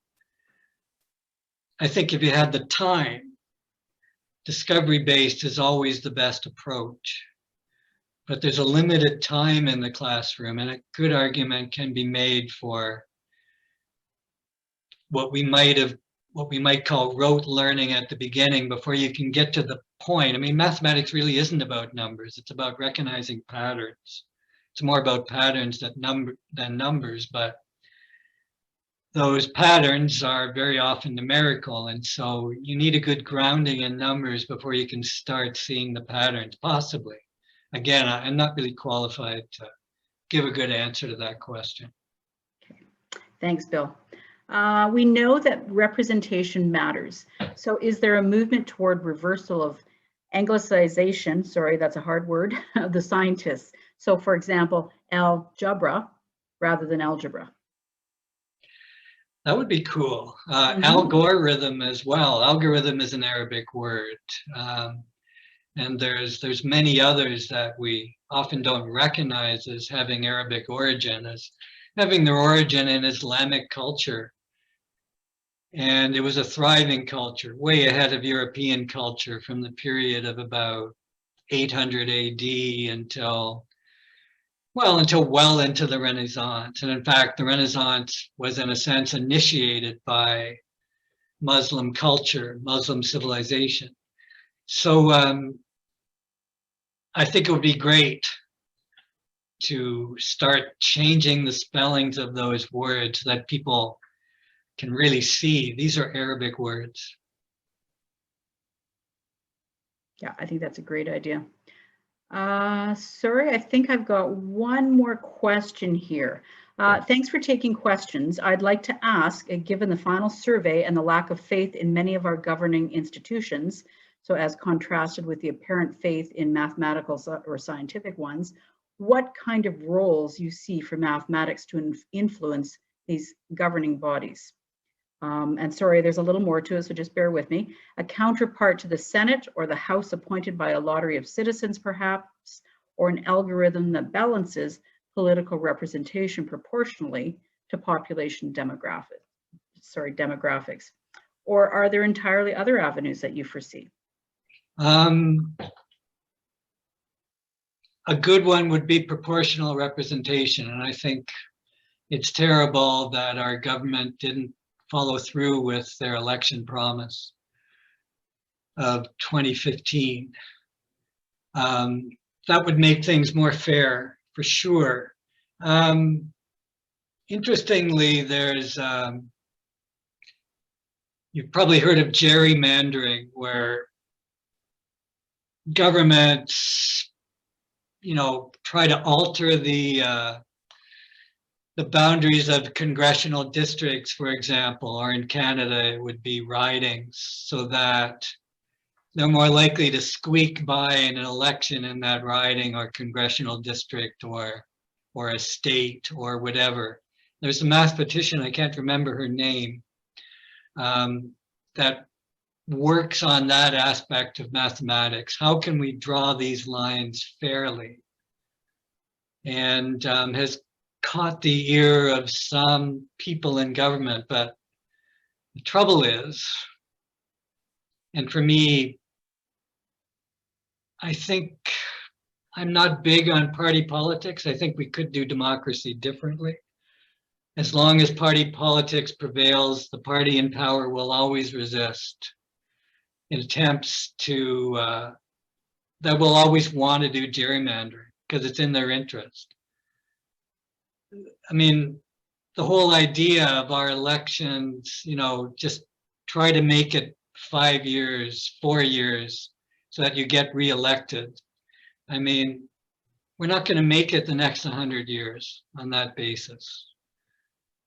I think if you had the time, discovery-based is always the best approach. But there's a limited time in the classroom, and a good argument can be made for what we might call rote learning at the beginning before you can get to the point. I mean, mathematics really isn't about numbers. It's about recognizing patterns. It's more about patterns than numbers, but those patterns are very often numerical. And so you need a good grounding in numbers before you can start seeing the patterns, possibly. Again, I'm not really qualified to give a good answer to that question. Okay. Thanks, Bill. We know that representation matters. So is there a movement toward reversal of anglicization, sorry, that's a hard word, of the scientists? So for example, algebra rather than algebra. That would be cool. Algorithm as well. Algorithm is an Arabic word. And there's many others that we often don't recognize as having Arabic origin, as having their origin in Islamic culture. And it was a thriving culture, way ahead of European culture from the period of about 800 AD until well into the Renaissance. And in fact, the Renaissance was in a sense initiated by Muslim culture, Muslim civilization. So I think it would be great to start changing the spellings of those words so that people can really see these are Arabic words. Yeah, I think that's a great idea. Sorry, I think I've got one more question here. Thanks for taking questions. I'd like to ask, given the final survey and the lack of faith in many of our governing institutions, so as contrasted with the apparent faith in mathematical or scientific ones, what kind of roles you see for mathematics to influence these governing bodies? And sorry, there's a little more to it, so just bear with me. A counterpart to the Senate or the House appointed by a lottery of citizens, perhaps, or an algorithm that balances political representation proportionally to population demographics. Or are there entirely other avenues that you foresee? A good one would be proportional representation. And I think it's terrible that our government didn't follow through with their election promise of 2015. That would make things more fair, for sure. Interestingly, there's, you've probably heard of gerrymandering, where governments, try to alter the boundaries of congressional districts, for example, or in Canada, it would be ridings, so that they're more likely to squeak by in an election in that riding or congressional district or a state or whatever. There's a mathematician, I can't remember her name, that works on that aspect of mathematics. How can we draw these lines fairly? And has caught the ear of some people in government, but the trouble is, and for me, I think I'm not big on party politics. I think we could do democracy differently. As long as party politics prevails, the party in power will always resist in attempts to, that will always want to do gerrymandering because it's in their interest. I mean, the whole idea of our elections, just try to make it 5 years, 4 years, so that you get reelected. I mean, we're not going to make it the next 100 years on that basis.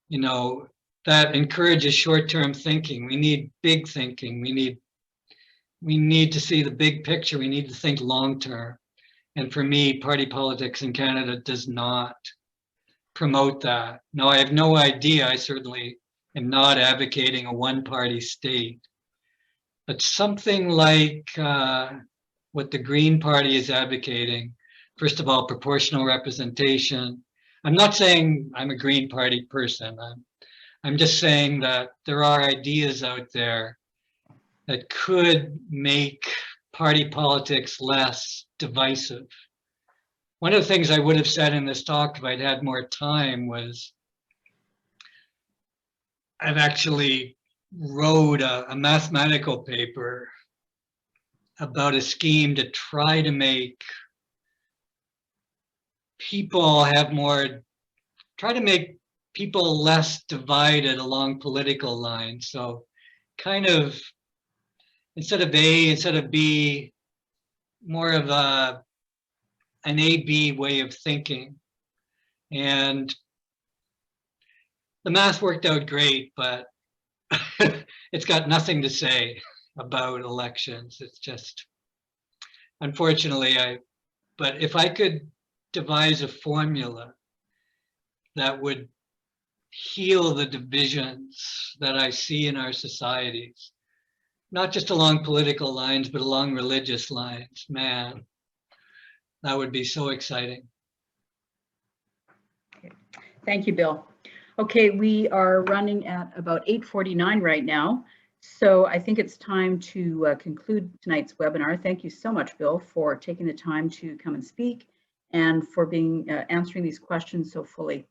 That encourages short-term thinking. We need big thinking. We need to see the big picture. We need to think long-term. And for me, party politics in Canada does not promote that. Now, I have no idea. I certainly am not advocating a one-party state. But something like what the Green Party is advocating, first of all, proportional representation. I'm not saying I'm a Green Party person. I'm just saying that there are ideas out there that could make party politics less divisive. One of the things I would have said in this talk if I'd had more time was I've actually wrote a mathematical paper about a scheme to try to make people less divided along political lines. So kind of instead of A, instead of B, more of an A-B way of thinking. And the math worked out great, but it's got nothing to say about elections. It's just, unfortunately, but if I could devise a formula that would heal the divisions that I see in our societies, not just along political lines, but along religious lines, man, that would be so exciting. Thank you, Bill. Okay, we are running at about 8:49 right now. So I think it's time to conclude tonight's webinar. Thank you so much, Bill, for taking the time to come and speak and for being answering these questions so fully.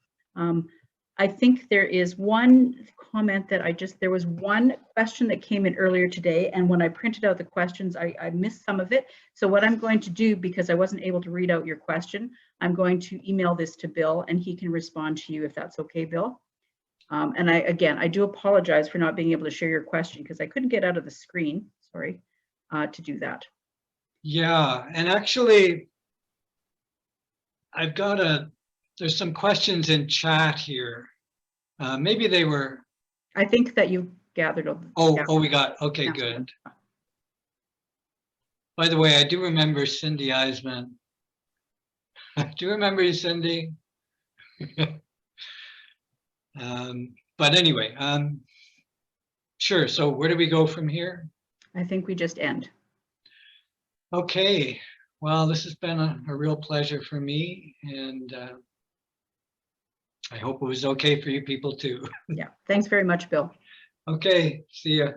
I think there is one comment that there was one question that came in earlier today, and when I printed out the questions, I missed some of it. So what I'm going to do, because I wasn't able to read out your question, I'm going to email this to Bill and he can respond to you if that's okay, Bill. And I do apologize for not being able to share your question because I couldn't get out of the screen, sorry, to do that. Yeah, and actually, there's some questions in chat here. Maybe they were. I think that you gathered. We got, okay, good. By the way, I do remember Cindy Eisman. Do you remember you, Cindy? But anyway, sure. So where do we go from here? I think we just end. Okay. Well, this has been a real pleasure for me, and I hope it was okay for you people too. Yeah. Thanks very much, Bill. Okay. See ya.